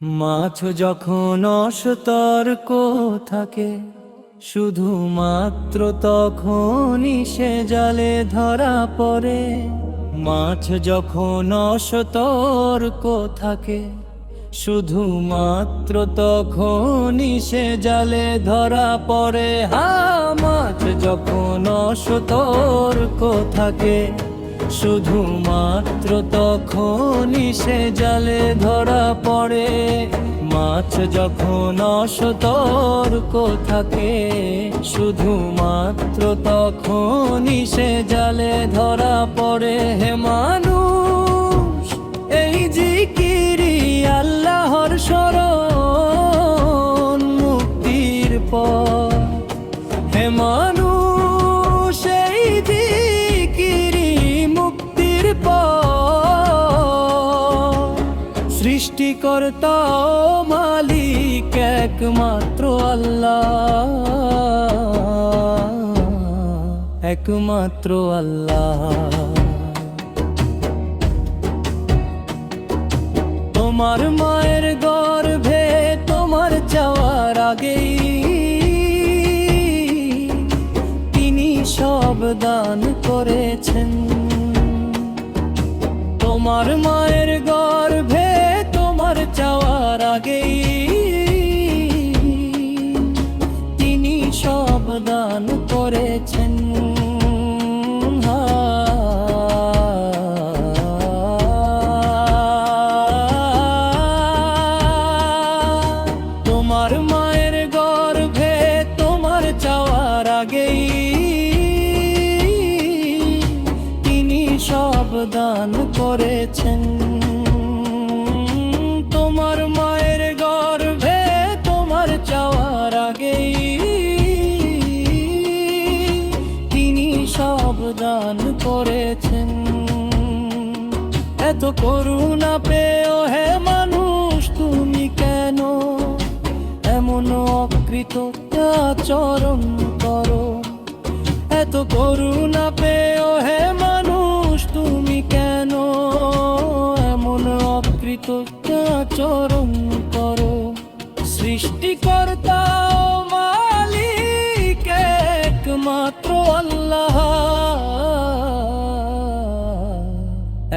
মাছ যখন অসতর্ক থাকে শুধুমাত্র তখনই সে জালে ধরা পড়ে। মাছ যখন অসতর্ক থাকে শুধুমাত্র তখনই সে জালে ধরা পড়ে। মাছ যখন অসতর্ক থাকে শুধুমাত্র তখনই সে জালে ধরা পড়ে। মাছ যখন অসতর্ক থাকে শুধুমাত্র তখনই সে জালে ধরা পড়ে। হে মানুষ, এই জিকিরি আল্লাহর শরণ মুক্তির পথ। হে মানুষ, এই জিকিরি মুক্তির পথ। সৃষ্টিকর্তা ও মালিক একমাত্র আল্লাহ, একমাত্র আল্লাহ। তোমার মায়ের গর্ভে তোমার চাওয়ার আগেই তিনি সব দান করেছেন। তোমার মায়ের গর্ভে তোমার চাওয়ার আগেই তিনি সব দান করেছেন। তোমার মায়ের গর্ভে তোমার চাওয়ার আগেই তিনি সব দান করেছেন। তোমার মায়ের গর্ভে তোমার চাওয়ার আগেই তিনি সব দান করেছেন। এত করুণা পেও হে মানুষ তুমি কেন এমন অকৃতজ্ঞ আচরণ করো? এত করুণা পেও হে মানুষ তুমি কেন এমন অকৃতজ্ঞ আচরণ করো? সৃষ্টিকর্তা ও মালিক একমাত্র আল্লাহ,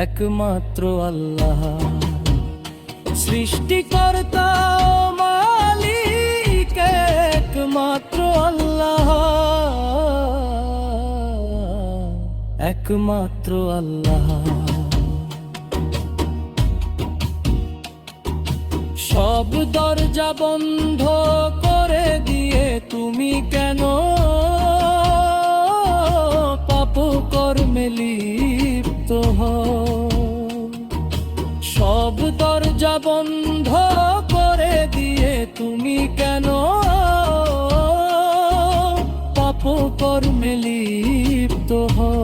একমাত্র আল্লাহ। সৃষ্টিকর্তা ও মালিক একমাত্র আল্লাহ, একমাত্র আল্লাহ। সব দরজা বন্ধ করে দিয়ে তুমি কেন পাপ কর্মে লিপ্ত হও? সব দরজা বন্ধ করে দিয়ে তুমি কেন পাপ কর্মে লিপ্ত হও?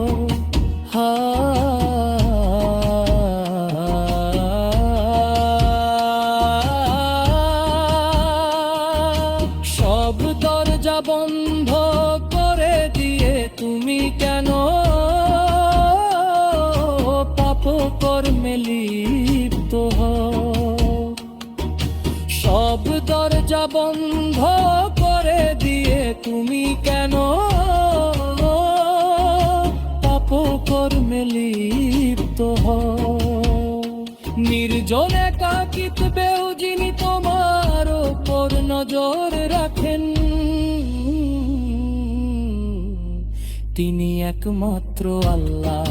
সব দরজা বন্ধ করে দিয়ে তুমি কেন পাপ কর্মে লিপ্ত হও? সব দরজা বন্ধ করে দিয়ে তুমি কেন পাপ কর্মে লিপ্ত হও? নির্জন একাকিত্বেও যিনি তোমার ওপর নজর রাখেন তিনি একমাত্র আল্লাহ।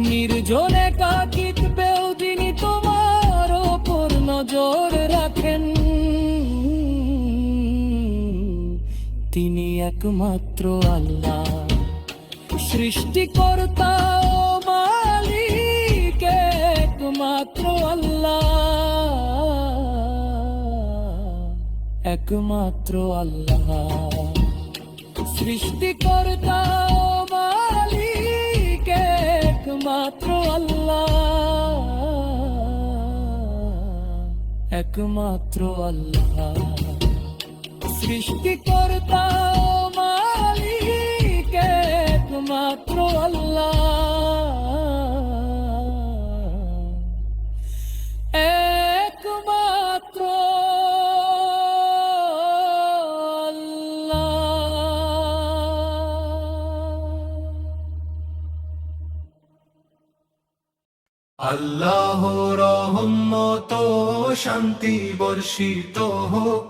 নির্জন একাকিত্বেও যিনি তোমার ওপর নজর রাখেন তিনি একমাত্র আল্লাহ। সৃষ্টিকর্তা ও মালিক একমাত্র আল্লাহ, একমাত্র আল্লাহ। সৃষ্টিকর্তা ও মালিক একমাত্র আল্লাহ, একমাত্র আল্লাহ। সৃষ্টিকর্তা ও মালিক একমাত্র আল্লাহ, একমাত্র আল্লাহ রহমত শান্তি বর্ষিত হোক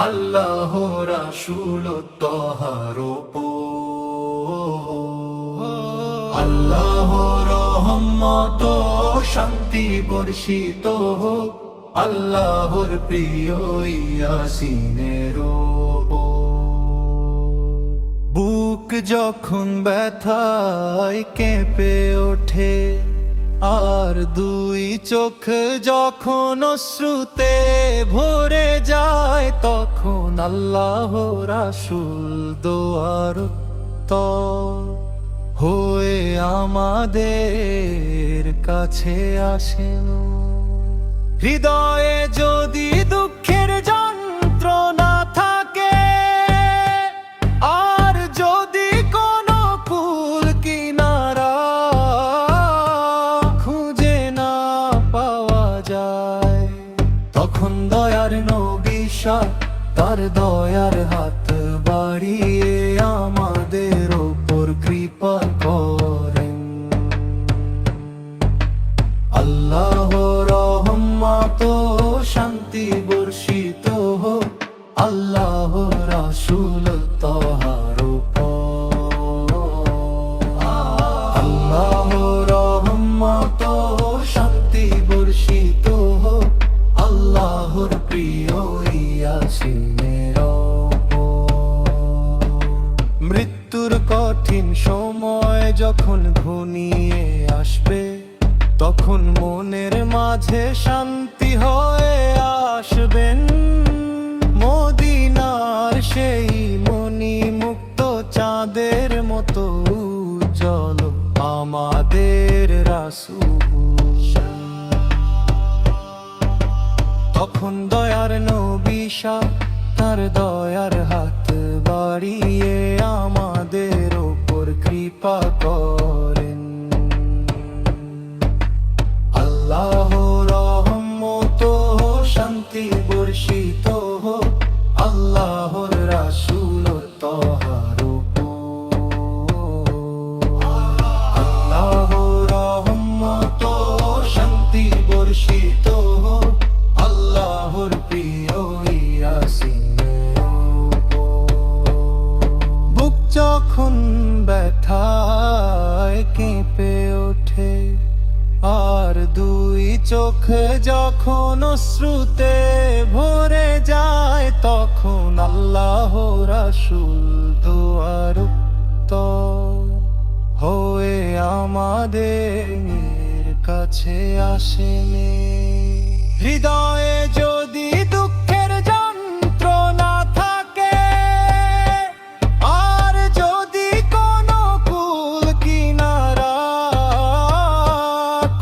আল্লাহ রাসূল তাহার উপর। আল্লাহ রহমত শান্তি বর্ষিত হোক আল্লাহর প্রিয় ইয়াসিনের উপর। বুক যখন ব্যথায় কেঁপে ওঠে আর দুই চোখ যখন অশ্রুতে ভরে যায়, তখন আল্লাহ রাসূল দোয়ার হয়ে আমাদের কাছে আসেন। হৃদয়ে যদি দুঃখের যন্ত্রণা থাকে আর যদি কোনো কুল কিনারা খুঁজে না পাওয়া যায়, তখন দয়ার নবী তার দয়ার হাত বাড়িয়ে আমাদের ওপর কৃপা করেন। আল্লাহ রহমত শান্তি বর্ষিত হোক আল্লাহ রাসূল তাহার উপর। আল্লাহ রহমত শান্তি বর্ষিত হোক আল্লাহর প্রিয় ইয়াসিনের উপর। মৃত্যুর কঠিন সময় যখন ঘনিয়ে আসবে, তখন মনের মাঝে শান্তি হয়ে আসবেন। মদিনার সেই মনি মুক্ত চাঁদের মতো উজ্জ্বল আমাদের রাসূল। তখন দয়ার নবী তার দয়ার হাত বাড়িয়ে আমাদের ওপর কৃপা করেন। আল্লাহ রহমত শান্তি বর্ষিত হোক আল্লাহর রাসূল তাহার উপর। আল্লাহ রহমত শান্তি বর্ষিত হোক আল্লাহর প্রিয় ইয়াসিনের উপর। বুক যখন ব্যথায় কেঁপে ওঠে আর দুই চোখ যখন অশ্রুতে ভরে যায়, তখন আল্লাহ রাসূল দোয়ার হয়ে আমাদের কাছে আসেন। হৃদয়ে যদি দুঃখের যন্ত্রণা থাকে আর যদি কোনো কুল কিনারা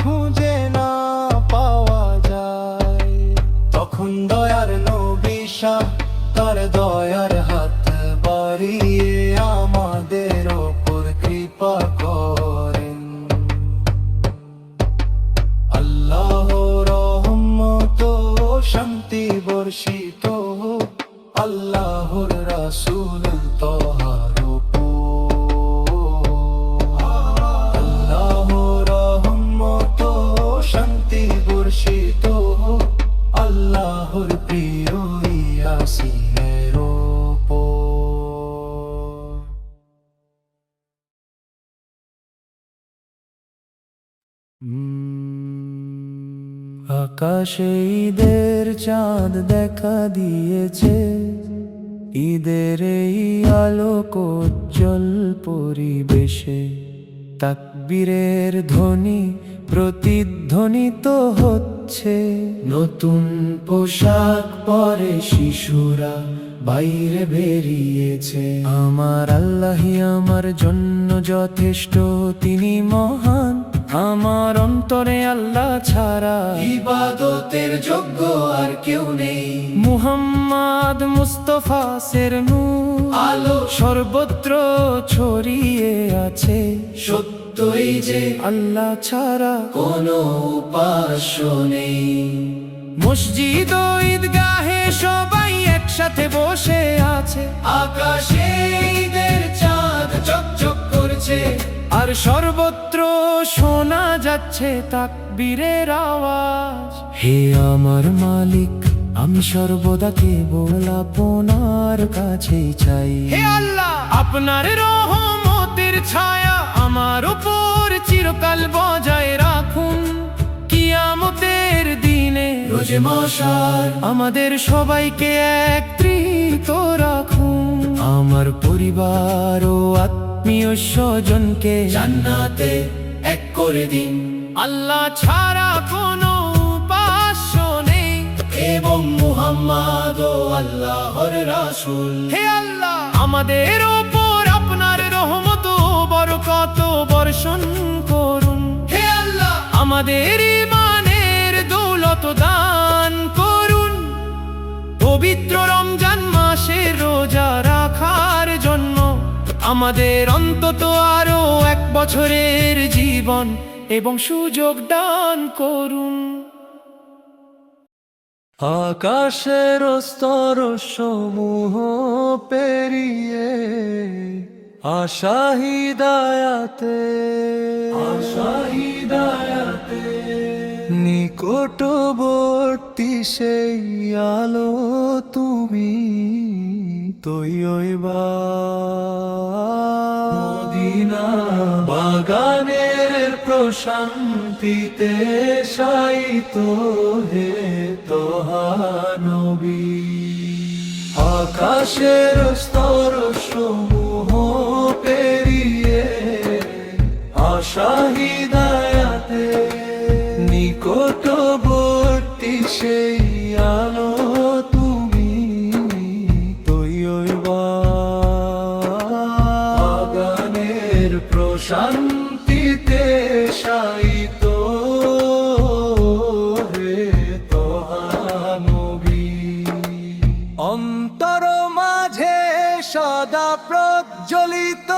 খুঁজে না পাওয়া যায়, তখন দয়ার নবী তার দয়ার হাত বাড়িয়ে আমাদের ওপর কৃপা করেন। আল্লাহ রহমত শান্তি বর্ষিত হোক আল্লাহর রাসূল তাহার উপর। আল্লাহ রহমত শান্তি বর্ষিত হোক আল্লাহর প্রিয় ইয়াসিনের উপর। আকাশে ঈদের চাঁদ দেখা দিয়েছে, ঈদের এই আলোকোজ্জ্বল পরিবেশে তাকবীরের ধ্বনি প্রতিধ্বনিত হচ্ছে। নতুন পোশাক পরে শিশুরা বাইরে বেরিয়েছে। আমার আল্লাহই আমার জন্য যথেষ্ট, তিনি মহান। আমার অন্তরে আল্লাহ ছাড়া ইবাদতের যোগ্য আর কেউ নেই। মুহাম্মদ মুস্তাফা সের নূর আলো সর্বত্র ছড়িয়ে আছে। সত্যই যে আল্লাহ ছাড়া কোনো উপাস্য নেই। মসজিদ ও ঈদগাহে সবাই একসাথে বসে আছে। আকাশে ঈদের চাঁদ চকচক করছে, আর সর্বত্র শোনা যাচ্ছে তাকবীরের আওয়াজ। হে আমার মালিক, আমি সর্বদা কেবল আপনার কাছেই চাই। হে আল্লাহ, আপনার রহমতের ছায়া আমার উপর চিরকাল বজায় রাখুন। কিয়ামতের দিনে রোজে মাশার আমাদের সবাইকে একত্রিত রাখুন। আমার পরিবার ও আত্মীয় স্বজনকে জান্নাতে এক করে দিন। আল্লাহ ছাড়া কোনো উপাস্য নেই এবং মুহাম্মদ ও আল্লাহর রাসূল। হে আল্লাহ, আমাদের উপর আপনার রহমত ও বরকত বর্ষণ করুন। হে আল্লাহ, আমাদের ঈমানের দৌলত দান করুন। পবিত্র রমজান মাসে রোজা রাখার জন্য আমাদের অন্তত আরো 1 বছরের জীবন এবং সুযোগ দান করুন। আকাশের স্তর সমূহ পেরিয়ে আশা হিদায়াতে নিকটবর্তী সেই আলো তুমি তৈবা মদিনা বাগানের প্রশান্তিতে শায়িত হে তোহা নবী। আকাশের স্তর সমূহ পেরিয়ে আশা হিদায়াতে নিকটবর্তী সেই আলো তুমি তৈবা বাগানের প্রশান্তিতে শায়িত হে তোহা নবী। অন্তর মাঝে সদা প্রজ্বলিত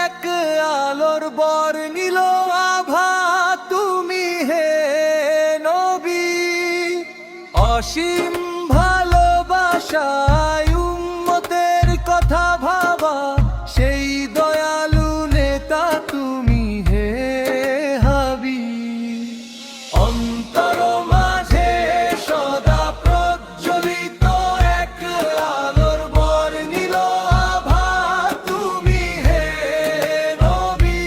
এক আলোর বর্ণিল আভা তুমি হে নবী। অসীম ভালোবাসায় উম্মতের কথা ভাবা সেই দয়ালু নেতা তুমি হে হাবিব। অন্তর মাঝে সদা প্রজ্বলিত এক আলোর বর্ণিল আভা তুমি হে নবী।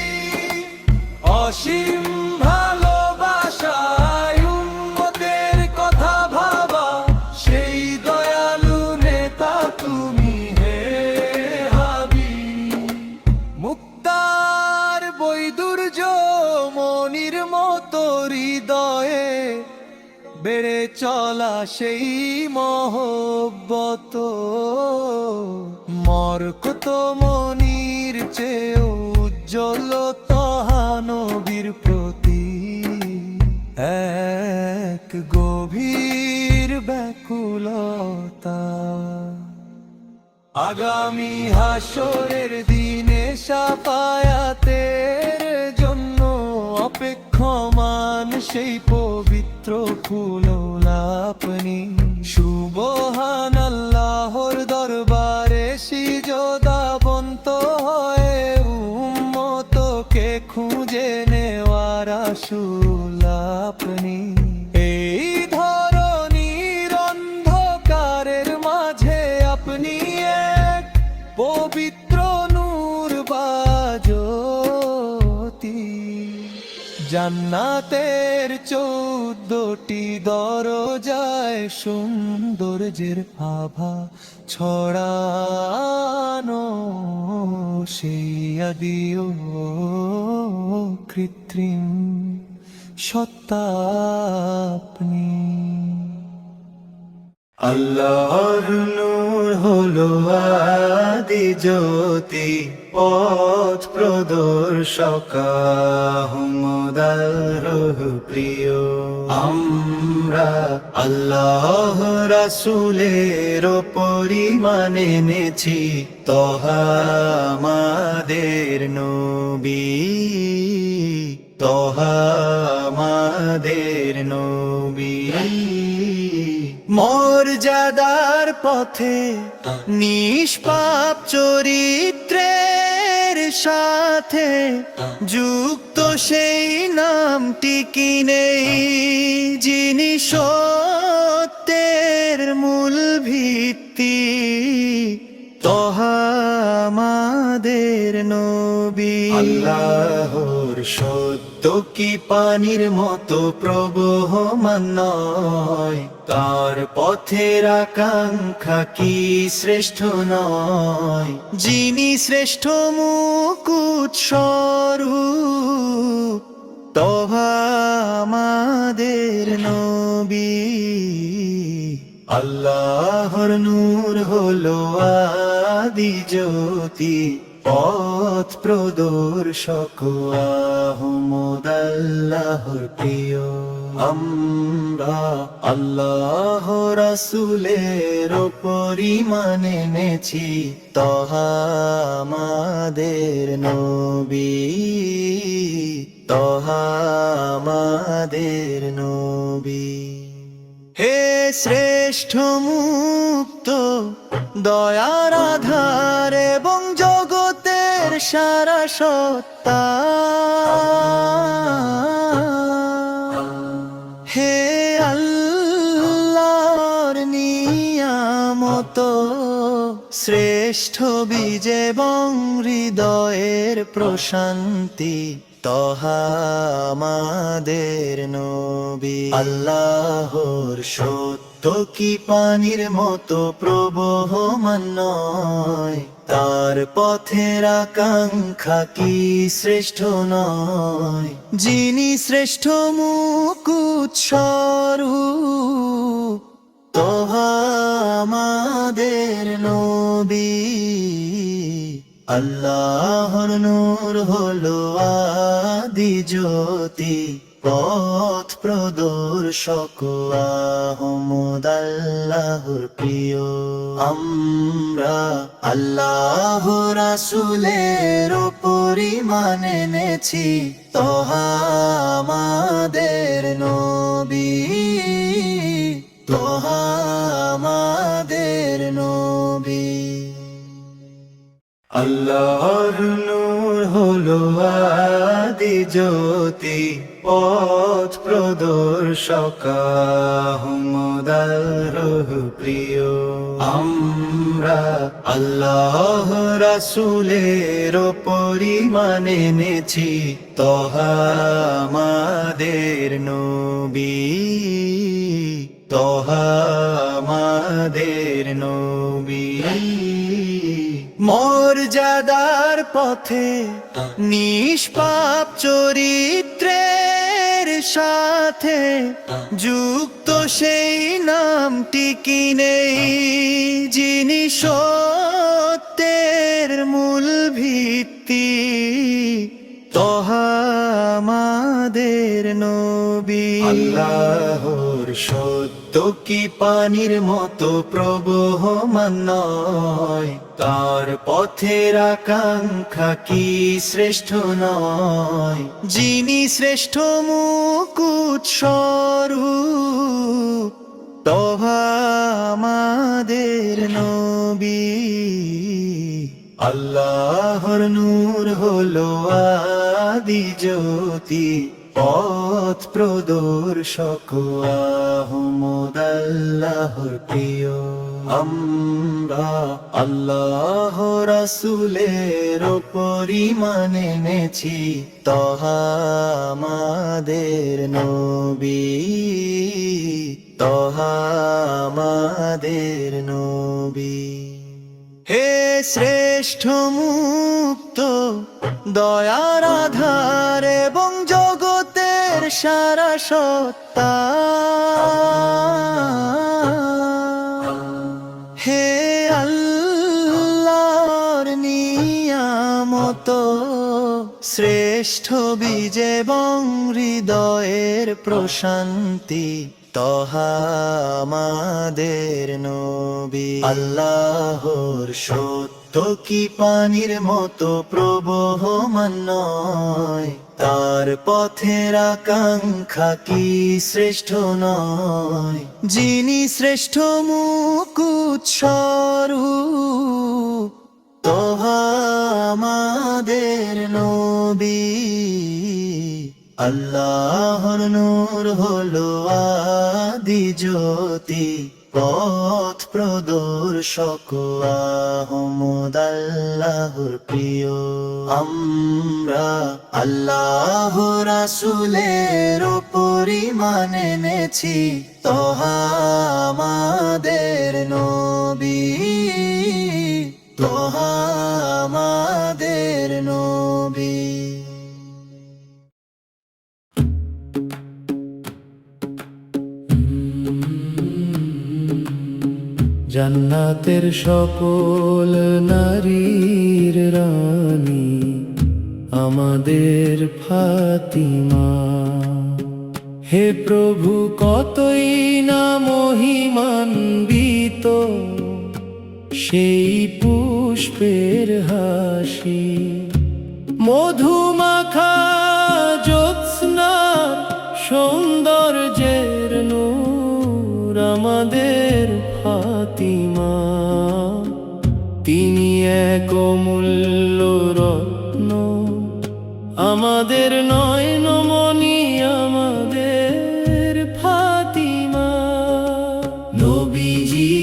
অসীম ভালোবাসায় উম্মতের কথা ভাবা সেই দয়ালু নেতা তুমি হে হাবিব। মুক্তার বৈদুর্য মনির মতো হৃদয়ে বেড়ে চলা সেই মহব্বত মরকত মনির চেয়ে উজ্জ্বল তোহা নবীর প্রতি এক গভীর ব্যাকুলতা। আগামী হাসরের দিনে শাফায়াতের জন্য অপেক্ষমান সেই পবিত্র ফুল আপনি। সুবহানাল্লাহর দরবারে সিজদাবন্ত হয়ে উম্মতকে খুঁজে নেওয়ার রাসূল আপনি। এই ধরনীর অন্ধকারের মাঝে আপনি এক পবিত্র নূর বাজ্যোতি। জান্নাতের 14টি দরজায় সৌন্দর্যের আভা ছড়ানো সেই আদিও কৃত্রিম সত্তা আপনি। আল্লাহর নূর হলো আদি জ্যোতি পথ প্রদর্শক আহমদার প্রিয়। আমরা আল্লাহ রাসূলের পরিমাণ এনেছি তোহা আমাদের নবী। তোহা আমাদের নবী। মর্যাদার পথে নিষ্পাপ চরিত্রের সাথে যুক্ত সেই নামটি কি নেই, যিনি সত্যের মূল ভিত্তি, তহা আমাদের নবী। আল্লাহর সত্য কি পানির মতো প্রবহমান নয়, তার পথের আকাঙ্ক্ষা কি শ্রেষ্ঠ নয়, যিনি শ্রেষ্ঠ মুকুট স্বরূপ, তহা আমাদের নবী। আল্লাহর নূর হলো আদি জ্যোতি, পথ প্রদর্শক আহমদ আল্লাহর প্রিয়। আমরা আল্লাহ রাসূলের পরিমাণ এনেছি, তহা আমাদের নবী, তহা আমাদের নবী। হে শ্রেষ্ঠ মুক্ত দয়ার আধার এবং জগতের সারা সত্তা, হে আল্লাহর নিয়ামত, শ্রেষ্ঠ বীজ এবং হৃদয়ের প্রশান্তি, তহা আমাদের নবী। আল্লাহর সত্য কি পানির মতো প্রবহমান নয়, তার পথের আকাঙ্ক্ষা কি শ্রেষ্ঠ নয়, যিনি শ্রেষ্ঠ মুকুট স্বরূপ, তহা আমাদের নবী। আল্লাহর নূর হলো আদি জ্যোতি, পথ প্রদর্শক আহমদ আল্লাহর প্রিয়। আমরা আল্লাহ রাসূলের পরিমাণ এনেছি, তহা আমাদের নবী, তহা আমাদের নবী। আল্লাহর নূর হলো আদি জ্যোতি, পথ প্রদর্শক আহমদ আল্লাহর প্রিয়। আমরা আল্লাহ রাসূলের পরিমাণ এনেছি, তহা আমাদের নবী, তহা আমাদের নবী। মর্যাদার পথে নিষ্পাপ চরিত্রের সাথে যুক্ত সেই নামটি কি নেই, যিনি সত্যের মূল ভিত্তি, তহা আমাদের নবী। আল্লাহর সত্য কি পানির মতো প্রবহমান নয়, তার পথের আকাঙ্ক্ষা কি শ্রেষ্ঠ নয়, যিনি শ্রেষ্ঠ মুকুট স্বরূপ, তহা আমাদের নবী। আল্লাহর নূর হলো আদি জ্যোতি, পথ প্রদর্শক আহমদ আল্লাহর প্রিয়। আমরা আল্লাহ রাসূলের পরিমাণ এনেছি, তহা আমাদের নবী, তহা আমাদের নবী। হে শ্রেষ্ঠ মুক্ত দয়ার আধার এবং জগতের সারা সত্তা, হে আল্লাহর নিয়ামত, শ্রেষ্ঠ বীজ এবং হৃদয়ের প্রশান্তি, তহা আমাদের নবী। আল্লাহর সত্য কি পানির মতো প্রবহমান নয়, তার পথের আকাঙ্ক্ষা কি শ্রেষ্ঠ নয়, যিনি শ্রেষ্ঠ মুকুট স্বরূপ, তহা আমাদের নবী আল্লাহর নূর হলো আদি জ্যোতি পথ প্রদর্শক আহমদ আল্লাহর প্রিয় আমরা আল্লাহ রাসূলের পরিমাণ এনেছি তোহা আমাদের নবী তোহা আমাদের নবী জান্নাতের সকল নারীর রানী আমাদের ফাতিমা হে প্রভু কতই না মহিমান্বিত সেই পুষ্পের হাসি মধুমাখা জ্যোৎস্নার সৌন্দর্যের নূর আমাদের ফাতিমা তিনি এক অমূল্য রত্ন আমাদের নয়নমণি আমাদের ফাতিমা নবীজি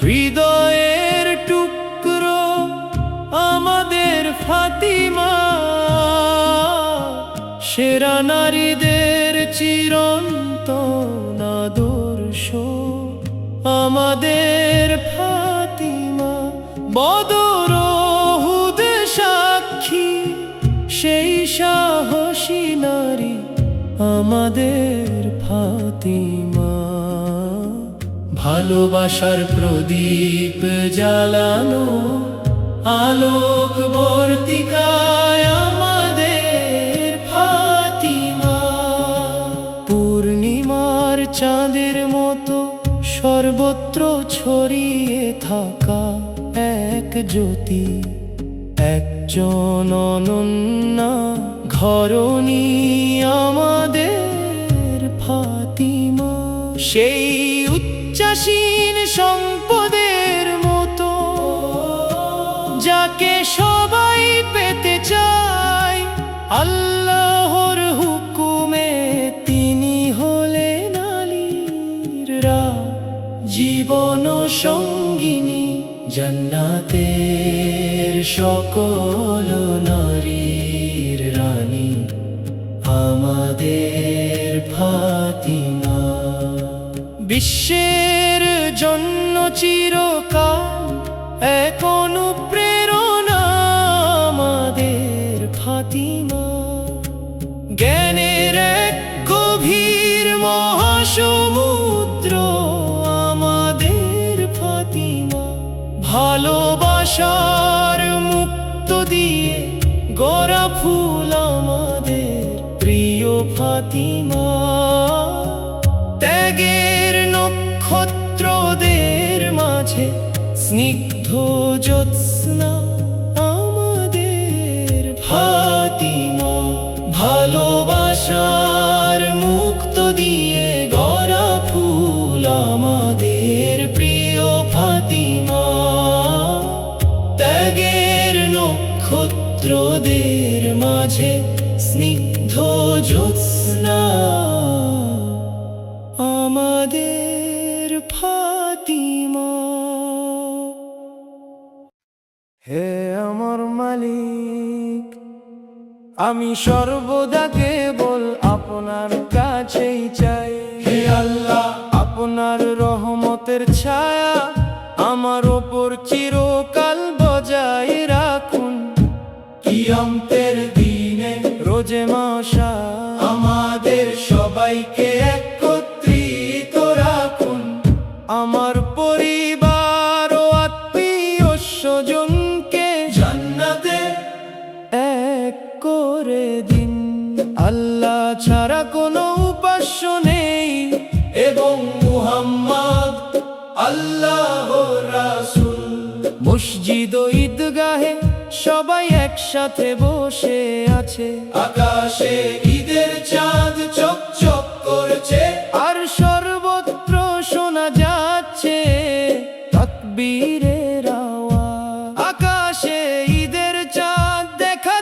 হৃদয়ের টুকরো আমাদের ফাতিমা সেরা নারীদের চিরন্তন আদর্শ আমাদের ফাতিমা বদর উহুদ সাক্ষী সেই সাহসী নারী আমাদের ফাতিমা ভালোবাসার প্রদীপ জ্বালানো আলোক বর্তিকায় আমাদের ফাতিমা পূর্ণিমার চাঁদের মতো সর্বত্র ছড়িয়ে থাকা এক জ্যোতি একজন অনন্যা ঘরণী আমাদের ফাতিমা সেই উচ্চাসীন সম্পদের মতো যাকে সবাই পেতে চায় আল্লাহর হুকুমে তিনি হলেন আলীর জীবন সঙ্গিনী জান্নাতের সকল নারীর রানী আমাদের ফাতিমা বিশ্বের জন্য চিরকাল এক অনুপ্রেরণা আমাদের ফাতিমা জ্ঞানের এক গভীর মহাসমুদ্র আমাদের ফাতিমা ভালোবাসার মুক্ত দিয়ে গড়া ফুল আমাদের প্রিয় ফাতিমা ত্যাগের নক্ষত্রদের মাঝে স্নিগ্ধ জ্যোৎস্না আমাদের ফাতিমা ভালোবাসার মুক্ত দিয়ে গড়া ফুল আমাদের প্রিয় ফাতিমা ত্যাগের নক্ষত্রদের মাঝে স্নিগ্ধ জ্যোৎস্না আমাদের ফাতিমা হে আমার মালিক আমি সর্বদা কেবল আপনার কাছেই চাই হে আল্লাহ আপনার রহমতের ছায়া আমার ওপর চিরকাল বজায় রাখুন কিয়ামতের দিনে রোজে মাশা আমাদের সবাইকে একত্রিত রাখুন আমার পরিবার ও আত্মীয় স্বজনকে জান্নাতে এক করে দিন আল্লাহ ছাড়া কোনো উপাস্য নেই এবং মুহাম্মদ আল্লাহর রাসূল মসজিদ ও ঈদগাহে সবাই একসাথে বসে আছে আকাশে ঈদের চাঁদ চকচক করছে আর সর্বত্র শোনা যাচ্ছে তাকবীরের আওয়াজ আকাশে ঈদের চাঁদ দেখা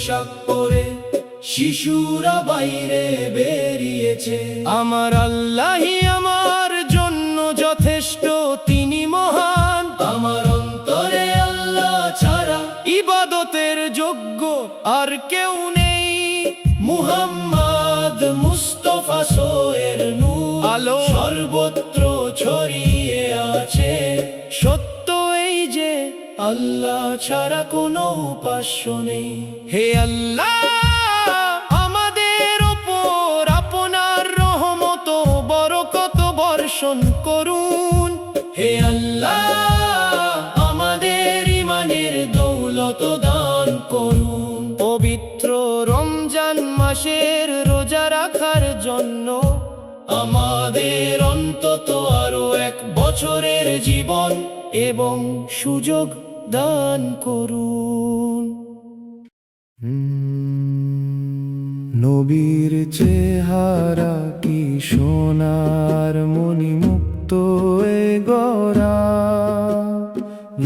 পোশাক পরে শিশুরা বাইরে বেরিয়েছে। আমার আল্লাহই আমার জন্য যথেষ্ট, তিনি মহান। আমার অন্তরে আল্লাহ ছাড়া ইবাদতের যোগ্য আর কেউ নেই। মুহাম্মদ মুস্তাফা সোয়ের নূর আলো সর্বত্র ছড়িয়ে আছে। সত্য এই যে আল্লাহ ছাড়া কোনো উপাস্য নেই। হে আল্লাহ, আমাদের ওপর আপনার রহমত ও বরকত বর্ষণ করুন। হে আল্লাহ, আমাদের ঈমানের দৌলত দান করুন। পবিত্র রমজান মাসের রোজা রাখার জন্য আমাদের অন্তত আরো 1 বছরের জীবন এবং সুযোগ দান করুন। নবীর চেহারা কি সোনার মণিমুক্ত এ গড়া,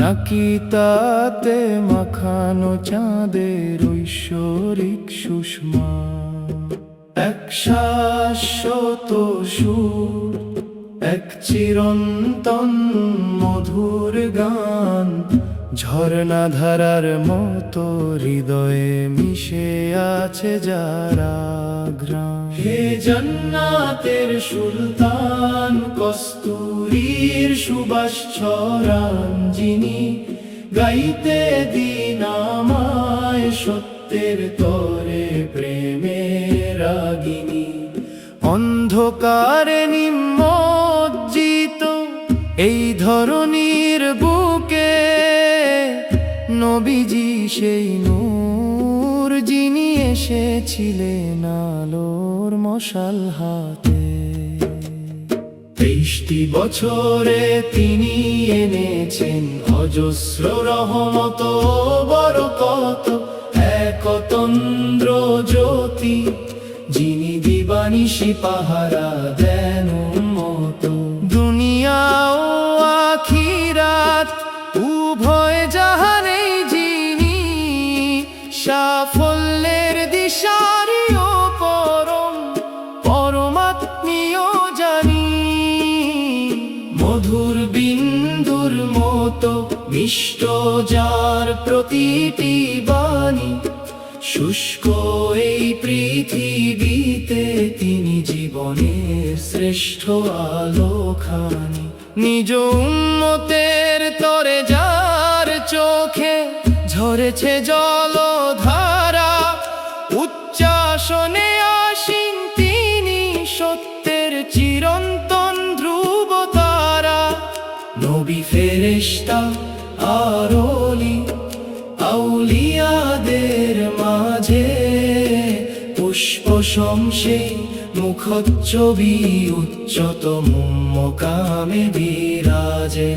নাকি তাতে মাখানো চাঁদের ঐশ্বরিক সুষমা? এক শাশ্বত সুর, এক চিরন্তন মধুর গান, ঝর্ণা ধারার মতো হৃদয়ে মিশে আছে যারা ঘ্রাণ। হে জান্নাতের সুলতান, কস্তুরীর সুবাস ছড়ান যিনি, গাইতে দিন আমায় সত্যের তরে প্রেমের রাগিনী। অন্ধকারে নিমজ্জিত এই ধরনীর বুকে নবীজি সেই নূর, যিনি এসেছিলেন আলোর মশাল হাতে। 23টি বছরে তিনি এনেছেন অজস্র রহমত ও বরকত। একতন্দ্র জ্যোতি, যিনি দিবানিশি পাহারা দেন উম্মত। দুনিয়া ও আখিরাত উভয় জাহানেই যিনি সাফল্যের দিশারি ও পরমাত্মীয় জানি। মধুর বিন্দুর মতো মিষ্ট যার প্রতিটি বাণী, শুষ্ক এই পৃথিবীতে তিনি জীবনের শ্রেষ্ঠ আলোখানি। নিজ উম্মতের তরে যার চোখে ঝরেছে জলধারা, উচ্চাসনে আসীন তিনি সত্যের চিরন্তন ধ্রুব তারা। নবী ফেরেশতা আর ওলি আউলিয়াদের মাঝে পুষ্প সমসে মুখচ্ছবি উচ্চতম মকামে বিরাজে।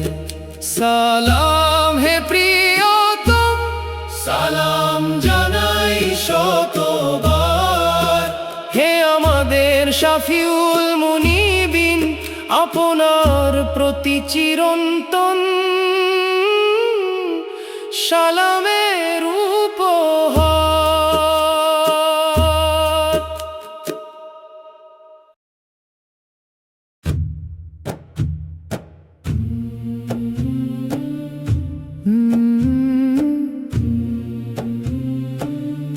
সালাম হে প্রিয়তম, সালাম জানাই শতবার। হে আমাদের শাফিউল মুনিবিন, আপনার প্রতি চিরন্তন সালামের উপহার।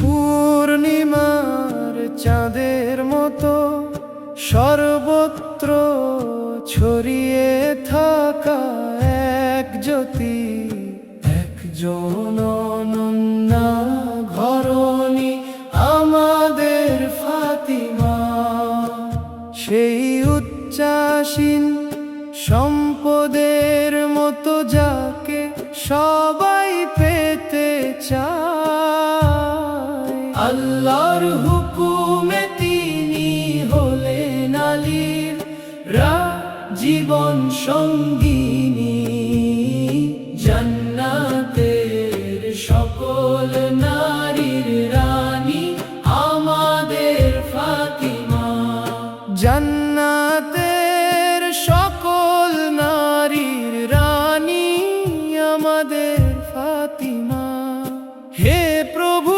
পূর্ণিমার চাঁদের মতো সর্বত্র ছড়িয়ে থাকা এক জ্যোতি, একজন অনন্যা ঘরণী আমাদের ফাতিমা। সেই উচ্চাসীন সম্পদের মতো যাকে সবাই পেতে চায়। আল্লাহর হুকুমে তিনি হলেন আলীর জীবন সঙ্গিনী। জান্নাতের সকল নারীর রানী আমাদের ফাতিমা। জান্নাতের সকল নারীর রানী আমাদের ফাতিমা। হে প্রভু,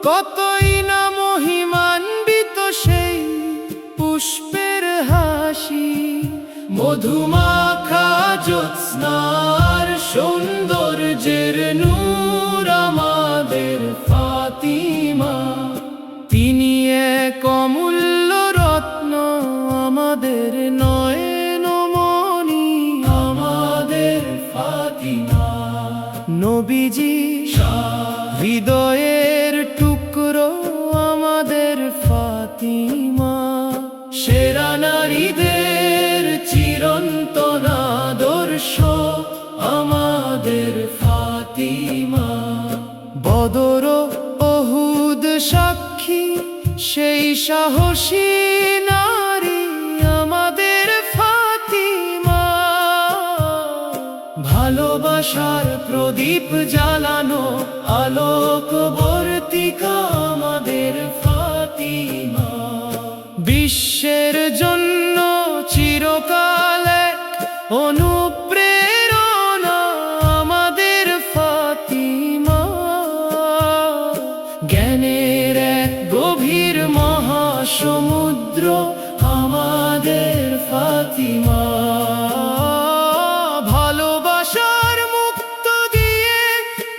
কতই না মহিমান্বিত সেই পুষ্পের হাসি, মধুমাখা জ্যোৎস্নার সৌন্দর্যের নূর আমাদের ফাতিমা। তিনি এক অমূল্য রত্ন আমাদের নয়নমণি, আমাদের ফাতিমা। নবীজি হৃদয়ের টুকরো আমাদের ফাতিমা। সেরা নারীদের চিরন্তন আদর্শ আমাদের ফাতিমা। বদর ওহুদ সাক্ষী সেই সাহসী নারী আমাদের ফাতিমা। ভালোবাসার প্রদীপ জ্বালানো আলোকবর্তিকা আমাদের ফাতিমা। বিশ্বের জন্য চিরকাল এক অনুপ্রেরণা আমাদের ফাতিমা। জ্ঞানের এক গভীর মহাসমুদ্র আমাদের ফাতিমা। ভালোবাসার মুক্ত দিয়ে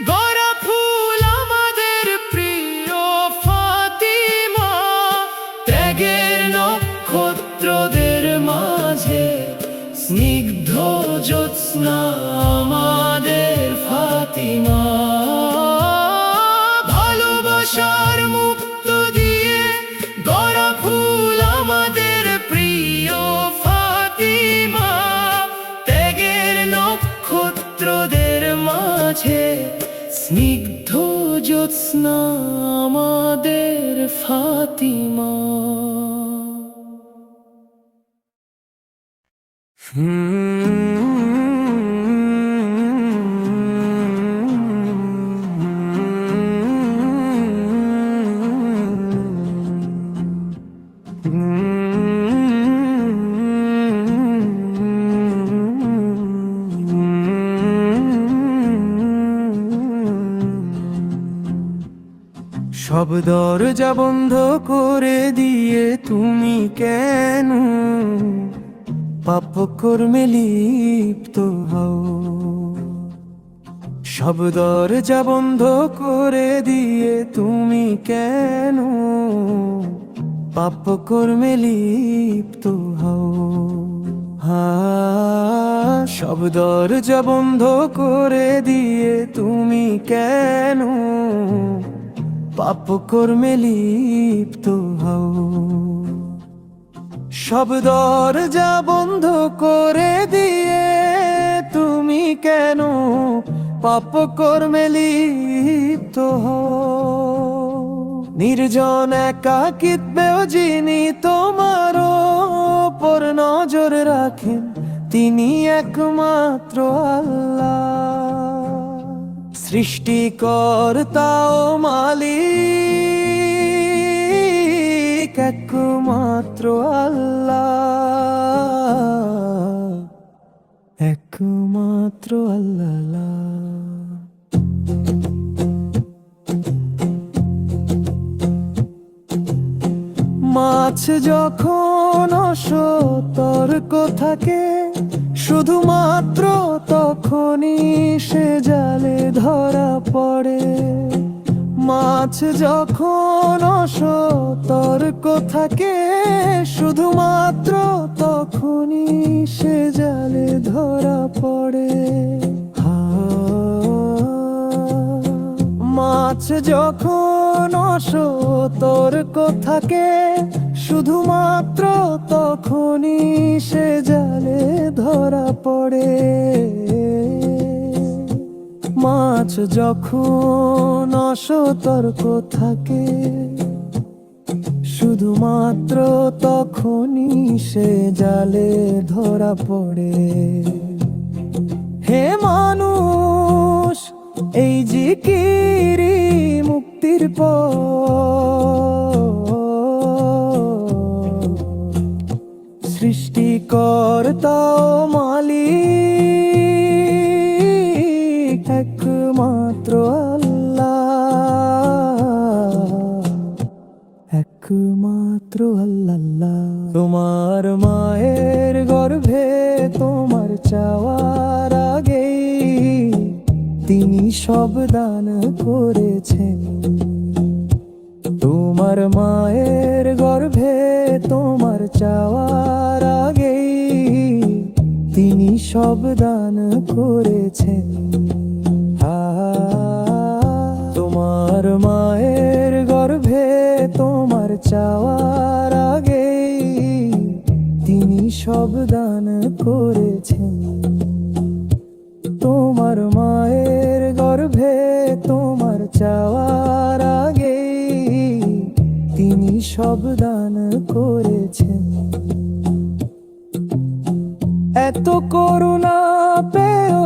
গড়া ফুল আমাদের প্রিয় ফাতিমা। ত্যাগের নক্ষত্রদের মাঝে স্নিগ্ধ জ্যোৎস্না আমাদের ফাতিমা। ভালোবাসার মুক্ত দিয়ে গড়া ফুল আমাদের প্রিয় ফাতিমা। ত্যাগের নক্ষত্রদের মাঝে স্নিগ্ধ জ্যোৎস্না আমাদের ফাতিমা। সব দরজা বন্ধ করে দিয়ে তুমি কেন পাপ কর্মে লিপ্ত হও? সব দরজা বন্ধ করে দিয়ে তুমি কেন পাপ কর্মে লিপ্ত হও? সব দরজা বন্ধ করে দিয়ে তুমি কেন পাপ কর্মে লিপ্ত হও? সব দরজা বন্ধ করে দিয়ে তুমি কেন পাপ কর্মে লিপ্ত হও? নির্জন একাকিত্বেও যিনি তোমার উপর নজর রাখেন, তিনি একমাত্র আল্লাহ। সৃষ্টিকর্তা ও মালিক একমাত্র আল্লাহ, একমাত্র আল্লাহ। মাছ যখন অসতর্ক থাকে, শুধুমাত্র তখনই সে জালে ধরা পড়ে। মাছ যখন অসতর্ক থাকে, শুধুমাত্র তখনই সে জালে ধরা পড়ে। মাছ যখন অসতর্ক থাকে, শুধুমাত্র তখনই সে জালে ধরা পড়ে। মাছ যখন অসতর্ক থাকে, শুধুমাত্র তখনই সে জালে ধরা পড়ে। হে মানুষ, এই জিকিরি মুক্তির পথ। সৃষ্টিকর্তা ও মালিক একমাত্র আল্লাহ, একমাত্র আল্লাহ। তোমার মায়ের গর্ভে তোমার চাওয়ার আগেই তিনি সব দান করেছেন। তোমার মায়ের গর্ভে তোমার চাওয়ার আগেই তিনি সব দান করেছেন। তোমার মায়ের গর্ভে তোমার চাওয়ার আগেই তিনি সব দান করেছেন। তোমার মায়ের গর্ভে তোমার চাওয়ার আগেই তিনি সব দান করেছেন। এত করুণা পেও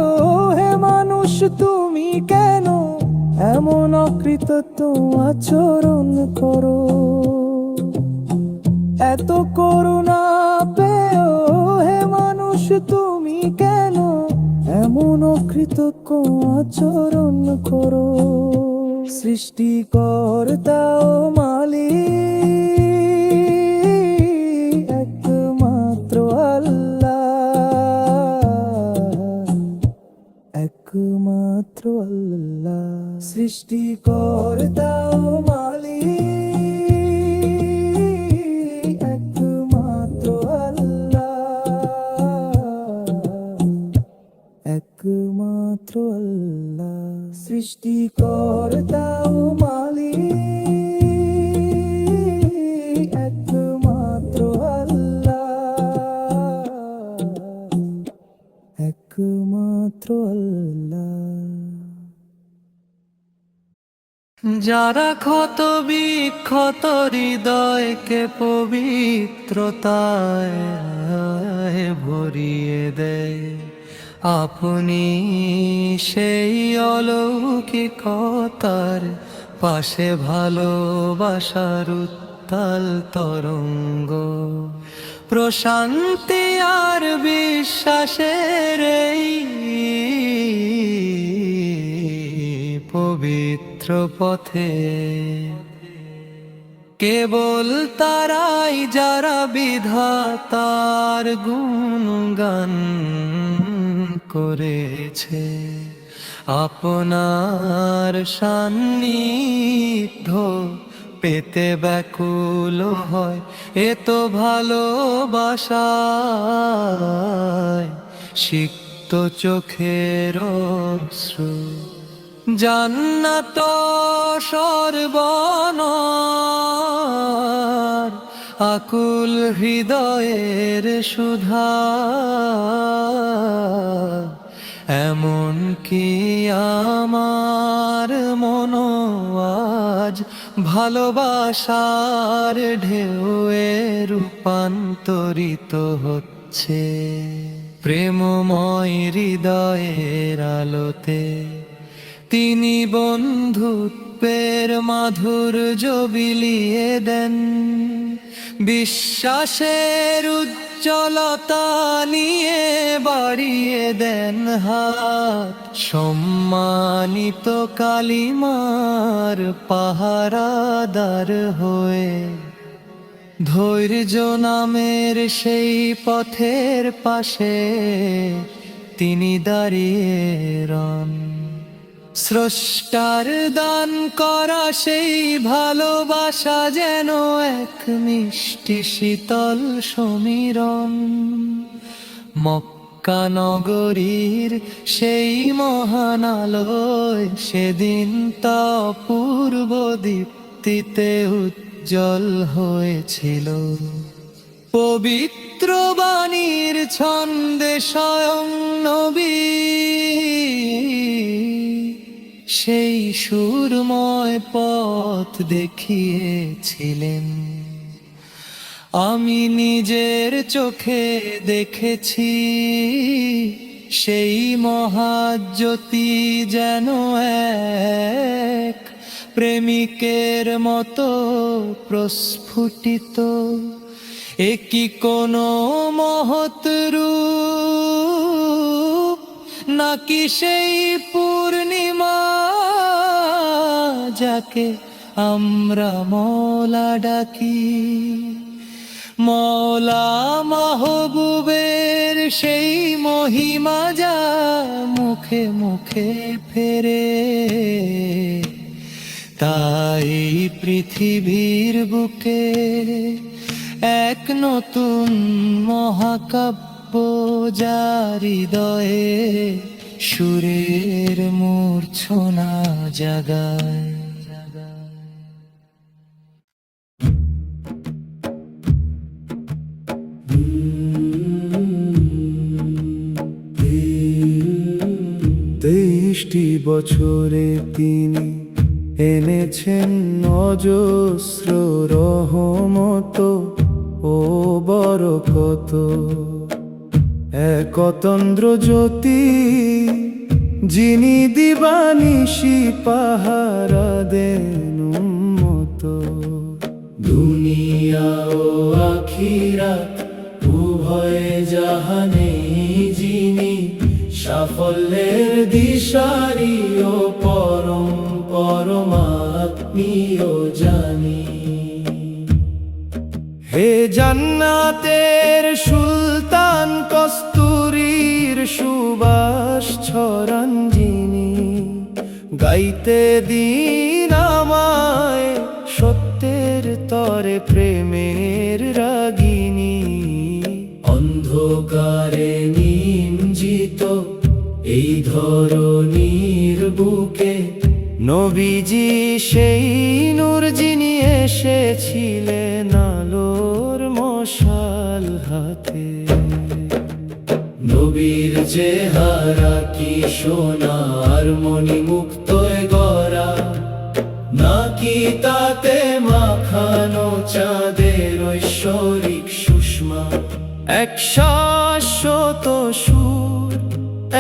হে মানুষ তুমি কেন এমন অকৃতজ্ঞ আচরণ করো? এত করুণা পেও হে মানুষ তুমি কেন এমন অকৃতজ্ঞ আচরণ করো? সৃষ্টিকর্তা ও মালিক একমাত্র আল্লাহ, একমাত্র আল্লাহ। সৃষ্টিকর্তা ও মালিক একমাত্র আল্লাহ, একমাত্র আল্লাহ। সৃষ্টিকর্তা ও মালিক একমাত্র আল্লাহ, একমাত্র আল্লাহ। যারা ক্ষত বিক্ষত হৃদয়কে পবিত্রতায় ভরিয়ে দেয়, আপনি সেই অলৌকিকতার পাশে ভালোবাসার উত্তাল তরঙ্গ, প্রশান্তি আর বিশ্বাসের এই পবিত্র পথে। কেবল তারাই যারা বিধাতার গুণগান করেছে, আপনার সান্নিধ্য পেতে ব্যাকুল হয় এত ভালোবাসায় সিক্ত চোখের অশ্রু। জান্নাত সর্বনার আকুল হৃদয়ের সুধা, এমন কি আমার মন আজ ভালোবাসার ঢেউয়ে রূপান্তরিত হচ্ছে। প্রেমময় হৃদয়ের আলোতে তিনি বন্ধুত্বের মাধুর্য বিলিয়ে দেন, বিশ্বাসের উজ্জ্বলতা নিয়ে বাড়িয়ে দেন হাত। সম্মানিত কালিমার পাহারাদার হয়ে ধৈর্য নামের সেই পথের পাশে তিনি দাঁড়িয়ে রন। স্রষ্টার দান করা সেই ভালোবাসা যেন এক মিষ্টি শীতল সমীরণ। মক্কা নগরীর সেই মহান আলোয় সেদিন তা অপূর্ব দীপ্তিতে উজ্জ্বল হয়েছিল। পবিত্র বাণীর ছন্দে স্বয়ং নবী সেই সুরময় পথ দেখিয়েছিলেন। আমি নিজের চোখে দেখেছি সেই মহাজ্যোতি যেন এক প্রেমিকের মতো প্রস্ফুটিত। একই কোনো মহৎ রূপ নাকি সেই পূর্ণিমা যাকে আমরা মওলা ডাকি। মওলা মাহবুবের সেই মহিমা যা মুখে মুখে ফেরে, তাই পৃথিবীর বুকে এক নতুন মহাকাব্য যার হৃদয়ে সুরের মূর্ছনা জাগায়। তেইশটি বছরে তিনি এনেছেন অজস্র রহমত ও বরকত। এক অতন্দ্র জ্যোতি যিনি দিবানিশি পাহারা দেন উম্মত। দুনিয়া ও আখিরাত উভয় জাহানে যিনি সাফল্যের দিশারি ও পরমাত্মীয় জানি। হে জান্নাতের সুলতান কস্তুরীর সুবাস ছড়ান যিনি, গাইতে দিন আমায় সত্যের তরে প্রেমের রাগিনী। অন্ধকারে নিমজ্জিত এই ধরনীর বুকে নবীজি সেই নূর যিনি এসেছিলেন আলোর মশাল হাতে। নবীর চেহারা কি সোনার মণিমুক্তোয় গড়া, নাকি তাতে মাখানো চাঁদের ঐশ্বরিক সুষমা। এক শাশ্বত সুর,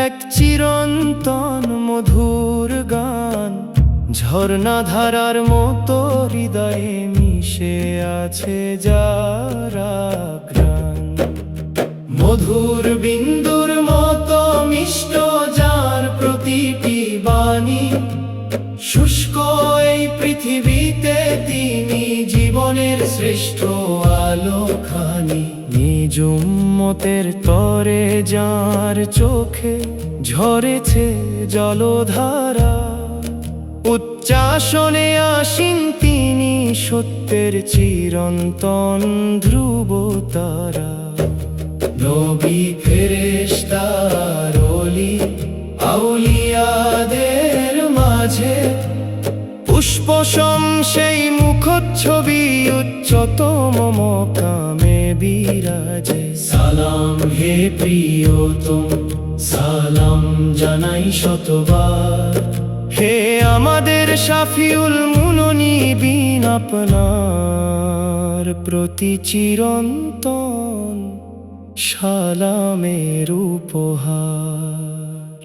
এক চিরন্তন মধুর গান, ঝর্ণা ধারার মতো হৃদয়ে মিশে আছে যারা গ্রাণ। মধুর বিন্দুর মতো মিষ্ট যার প্রতিটি বাণী, শুষ্ক এই পৃথিবীতে তিনি জীবনের শ্রেষ্ঠ আলোখানি। নিজ উম্মতের তরে যার চোখে ঝরেছে জলধারা, উচ্চাসনে আসীন তিনি সত্যের চিরন্তন ধ্রুব তারা। নবী ফেরেশতার ওলি আউলিয়াদের মাঝে পুষ্পসম সেই মুখচ্ছবি উচ্চতম মকামে বিরাজে। সালাম হে প্রিয়তম, সালাম জানাই শতবার। হে আমাদের শাফিউল মুননিবিন, আপনার প্রতি চিরন্তন সালামের উপহার।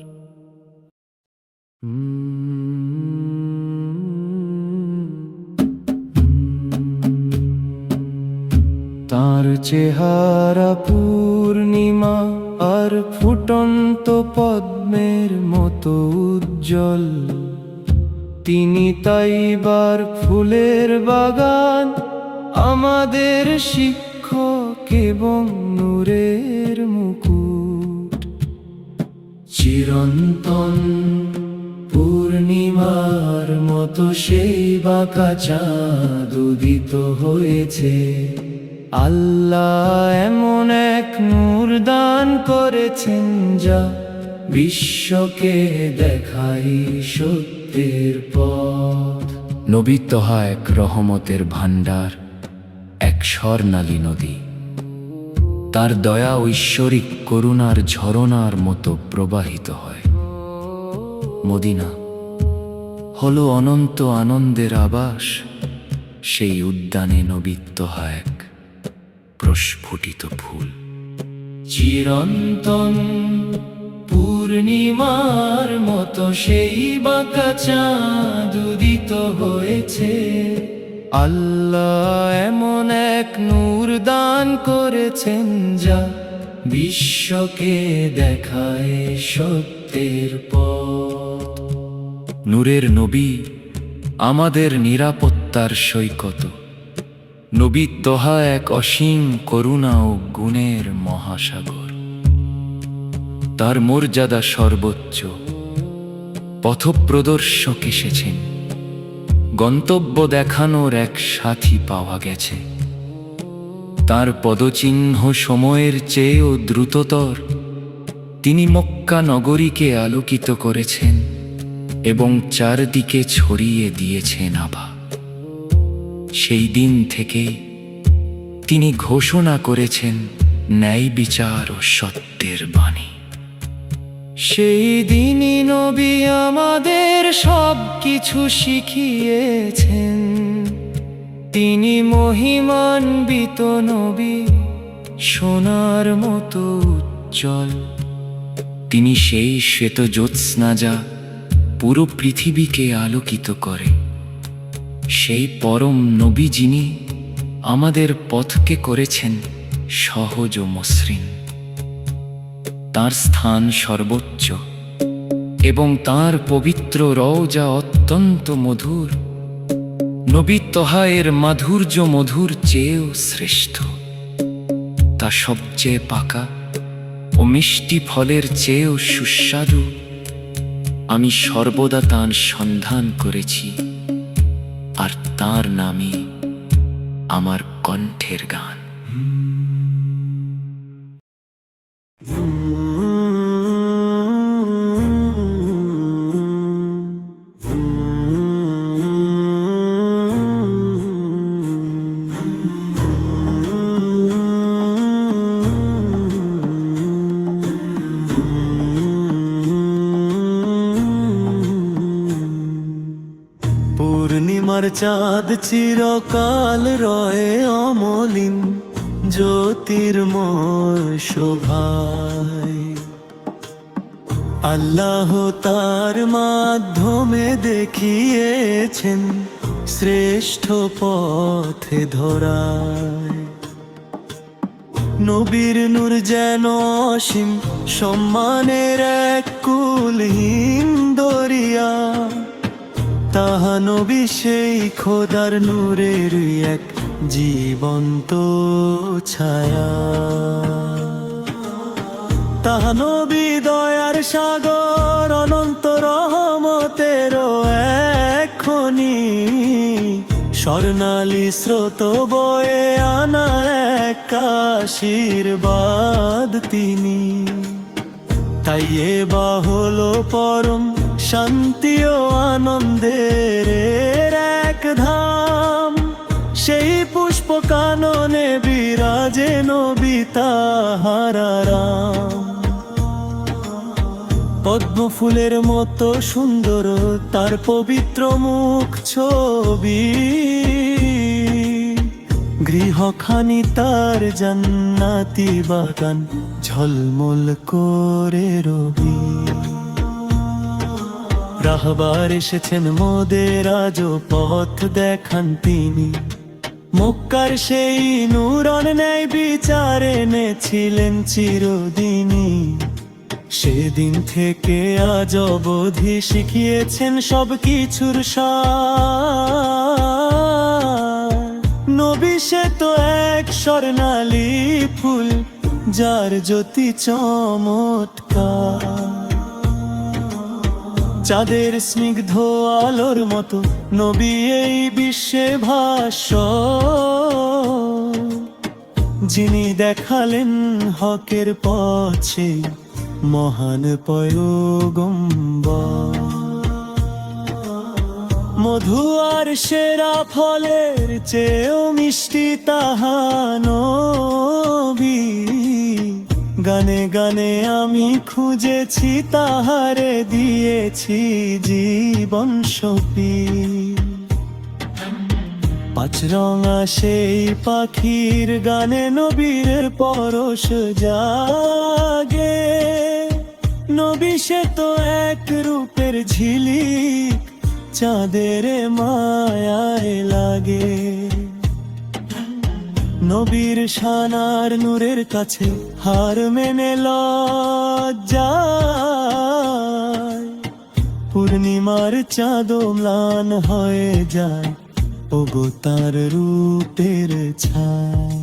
তার চেহারা পূর্ণিমা আর ফুটন্ত পদ্মের মতো উজ্জ্বল, তিনি তাইবার ফুলের বাগান, আমাদের শিক্ষক এবং নূরের মুকুট। চিরন্তন পূর্ণিমার মতো সেই বাঁকা চাঁদ উদিত হয়েছে। আল্লাহ এমন এক নূর দান করেছেন যা বিশ্বকে দেখাই সত্যের পথ। নবী তহা এক রহমতের ভাণ্ডার, এক স্বর্ণালী নদী। তার দয়া ঐশ্বরিক করুণার ঝরনার মতো প্রবাহিত হয়। মদিনা হলো অনন্ত আনন্দের আবাস, সেই উদ্যানে নবী তহা এক প্রস্ফুটিত ফুল। চিরন্তন পূর্ণিমার মতো সেই বাঁকা চাঁদ উদিত হয়েছে। আল্লাহ এমন এক নূর দান করেছেন যা বিশ্বকে দেখায় সত্যের পথ। নূরের নবী আমাদের নিরাপত্তার সৈকত। নবীর দোহা এক অসীম করুণা ও গুণের মহাসাগর। তার মর্যাদা সর্বোচ্চ। পথপ্রদর্শক এসেছেন, গন্তব্য দেখানোর এক সাথী পাওয়া গেছে। তার পদচিহ্ন সময়ের চেয়েও দ্রুততর। তিনি মক্কা নগরীকে আলোকিত করেছেন এবং চারদিকে ছড়িয়ে দিয়েছেন আভা। সেই দিন থেকে তিনি ঘোষণা করেছেন ন্যায় বিচার ও সত্যের বাণী। সেই দিনই নবী আমাদের সব কিছু শিখিয়েছেন। তিনি মহিমান্বিত নবী, সোনার মতো উজ্জ্বল। তিনি সেই শ্বেত জ্যোৎস্না যা পুরো পৃথিবীকে আলোকিত করে। সেই পরম নবী যিনি আমাদের পথকে করেছেন সহজ ও মসৃণ। তার স্থান সর্বোচ্চ এবং তার পবিত্র রওজা অত্যন্ত মধুর। নবী তহা এর মাধুর্য মধুর চেয়েও শ্রেষ্ঠ। তা সবচেয়ে পাকা ও মিষ্টি ফলের চেয়েও সুস্বাদু। আমি সর্বদা তাঁর সন্ধান করেছি, আর তাঁর নামে আমার কণ্ঠের গান। পূর্ণিমার চাঁদ চিরকাল রয়ে অমলিন, জ্যোতির্ময় শোভায়। আল্লাহ তার মাধ্যমে দেখিয়েছেন শ্রেষ্ঠ পথে ধরায়। নবীর নূর যেন অসীম সম্মানের এক কুলহীন দরিয়া। তাহা নবী সেই খোদার নূরের এক জীবন্ত ছায়া। তাহা নবী দয়ার সাগর, অনন্ত রহমতেরও এক খনি। স্বর্ণালী স্রোত বয়ে আনা এক আশীর্বাদ তিনি। তাই এবা হলো পরম শান্তি ও আনন্দের এক ধাম। সেই পুষ্প কাননে বিরাজে নবী তাহার আরাম। পদ্ম ফুলের মতো সুন্দর তার পবিত্র মুখ ছবি। গৃহখানি তার জান্নাতি বাগান, ঝলমল করে রবি। রাহবার এসেছেন মোদের আজও পথ দেখান তিনি। মক্কার সেই নূরন ন্যায় বিচার এনেছিলেন চিরদিনই। সেদিন থেকে আজ অবধি শিখিয়েছেন সব কিছুর সার। নবী সে তো এক স্বর্ণালী ফুল, যার জ্যোতি চমৎকার। চাঁদের স্নিগ্ধ আলোর মতো নবী এই বিশ্বে ভাস্বর। যিনি দেখালেন হকের পথে মহান পয়গম্বর। মধু আর সেরা ফলের চেয়েও মিষ্টি তাহা নবী। গানে গানে আমি খুঁজেছি তাহারে, দিয়েছি জীবন সপি। পাঁচ রঙা সেই পাখির গানে নবীর পরশ জাগে। নবী সে তো এক রূপের ঝিলিক, চাঁদের মায়ায় লাগে। নবীর শানার নূরের কাছে হার মেনে লজ্জায়। পূর্ণিমা পূর্ণিমার চাঁদও ম্লান হয়ে যায়, ওগো তার রূপের ছায়।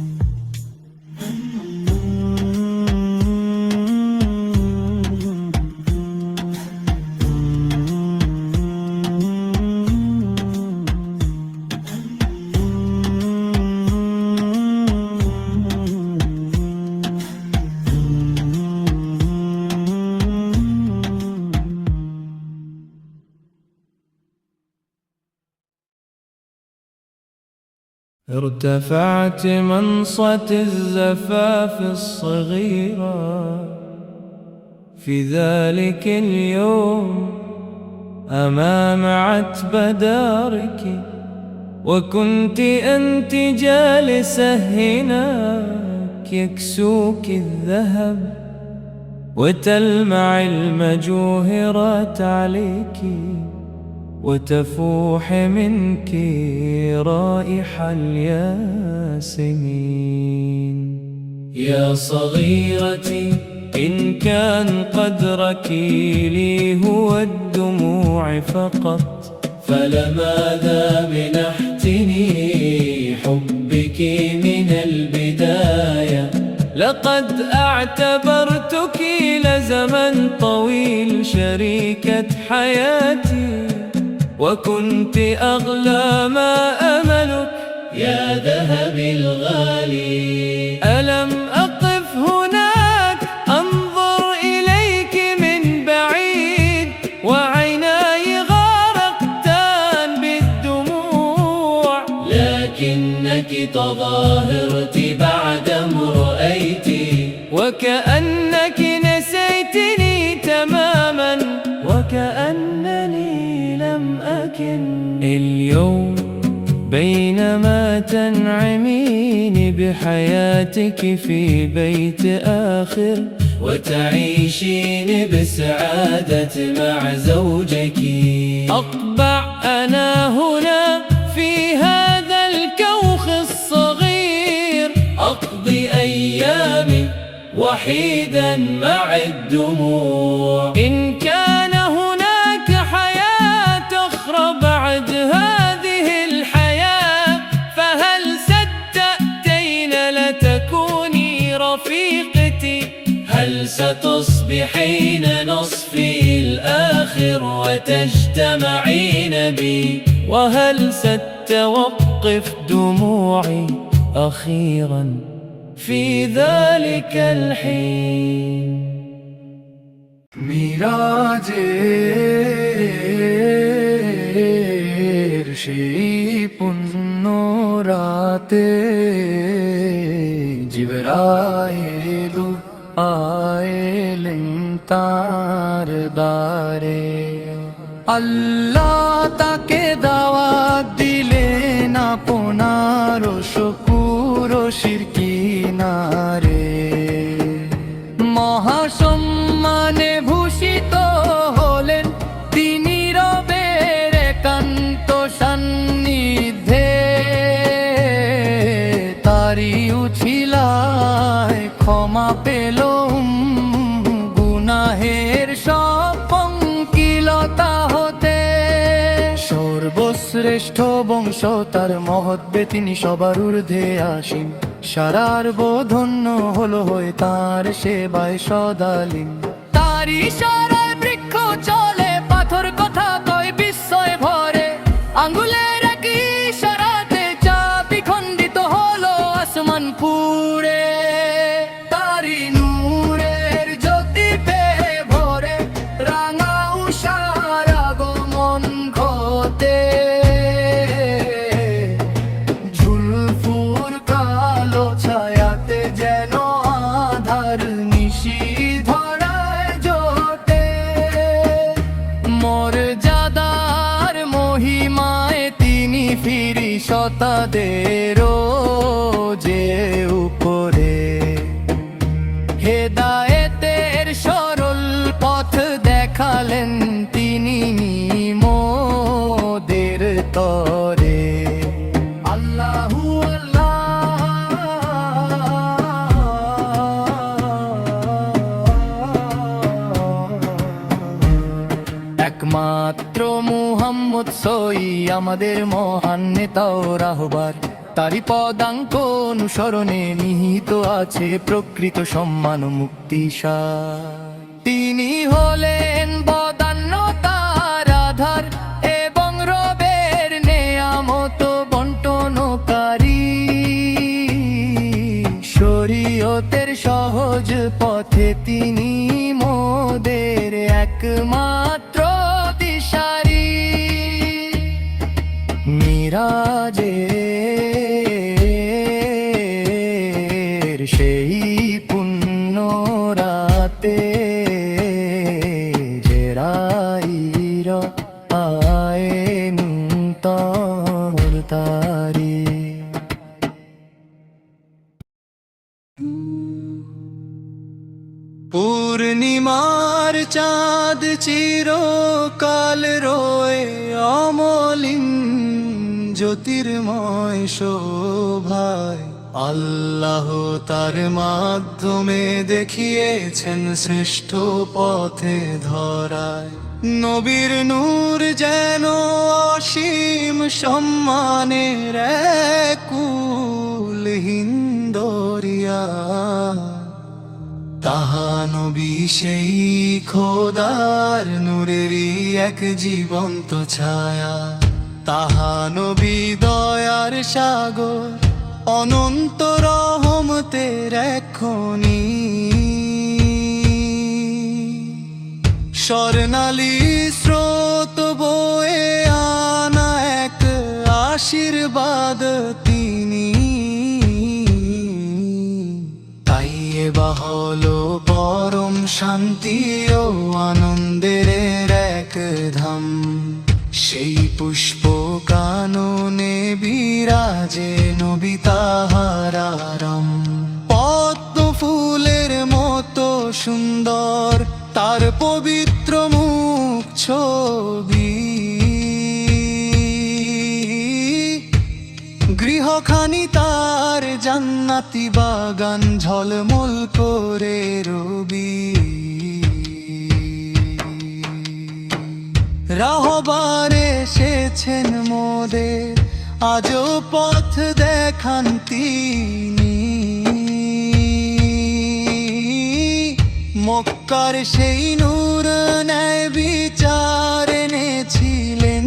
ارتفعت منصة الزفاف الصغيرة في ذلك اليوم أمام عتبة دارك، وكنت أنت جالسة هناك يكسوك الذهب وتلمع المجوهرات عليك، وتفوح منك رائحة الياسمين. يا صغيرتي إن كان قدرك لي هو الدموع فقط، فلماذا منحتني حبك من البداية؟ لقد اعتبرتك لزمن طويل شريكة حياتي، وكنت أغلى ما أملك يا ذهبي الغالي. ألم أقف هناك أنظر إليك من بعيد وعيناي غرقتان بالدموع، لكنك تظاهرت بعدما رأيتي، وكأنك نسيتني تماما، وكأنني لم أكن. اليوم بينما تنعمين بحياتك في بيت آخر، وتعيشين بسعادة مع زوجك، أقبع أنا هنا في هذا الكوخ الصغير، أقضي أيامي وحيدا مع الدموع. إن كان هناك حياة أخرى بعد هذه الحياة، فهل ستأتين لتكوني رفيقتي؟ هل ستصبحين نصفي الآخر وتجتمعين بي؟ وهل ستوقف دموعي أخيرا في ذلك الحين؟ মিরাজের সেই পুণ্য রাতে জিবরাইল আইলেন তার দ্বারে, আল্লাহ তাকে দাওয়াত দিলেন আপনার শুকুর ও শিরকি নারে। মহাসম্মানে ভূষিত হলেন তিনি রবের একান্ত সান্নিধ্যে, তারি উছিলায় ক্ষমা পেল গুনাহের সব পঙ্কিলতা হতে। সর্বশ্রেষ্ঠ বংশ তার মহৎ তিনি সবার ঊর্ধ্বে আসীন, সারার বোধন্য হলো হয়ে তার সেবায় সদালীন। তার ইশারায় বৃক্ষ চলে, পাথর কথা কয় বিস্ময় ভরে, আঙ্গুলের এক ইশারাতে চাবি খণ্ডিত হলো আসমান পুড়ে। তারি নূরের জ্যোতি পেয়ে ভরে রাঙা উষার আগমন ঘটে, ঝুলফুর কালো ছায়াতে যেন আধার নিশি ধরায় জোটে। মর্যাদার মহিমায় তিনি ফিরিশতাদেরও যে উপরে, হেদায়েতের সরল পথ দেখালেন তিনি মোদের তরে। আল্লাহু একমাত্র মতোই আমাদের মহান নেতা ও রাহবার, তারি পদাঙ্ক অনুসরণে নিহিত আছে প্রকৃত সম্মান ও মুক্তি সার। তিনি হলেন বদান্যতার আধার এবং রবের নেয়ামত বন্টনকারী, শরীয়তের সহজ পথে তিনি মোদের একমাত্র দিশারি। মিরাজের সেই পুণ্য রাতে জেরাইর আয়েন তর তারি। পূর্ণিমার চাঁদ চিরকাল রয়ে অমলিন জ্যোতির্ময় শোভায়, আল্লাহ তার মাধ্যমে দেখিয়েছেন শ্রেষ্ঠ পথে ধরায়। নবীর নূর যেন অসীম সম্মানের কুলহীন দরিয়া, তাহা নবী সেই খোদার নূরেরই এক জীবন্ত ছায়া। তাহা নবী দয়ার সাগর অনন্ত রহমতের এক খনি, স্বর্ণালী স্রোত বয়ে আনা এক আশীর্বাদ তিনি। তাই এবা হলো পরম শান্তি ও আনন্দের এক ধাম, সেই পুষ্প কাননে বিরাজে নবী তাহার আরাম। পদ্ম ফুলের মতো সুন্দর তার পবিত্র মুখ ছবি, গৃহখানি তার জান্নাতি বাগান ঝলমল করে রবি। রাহবারে এসেছেন মোদের আজও পথ দেখান তিনি, মক্কার সেই নূর ন্যায় বিচার এনেছিলেন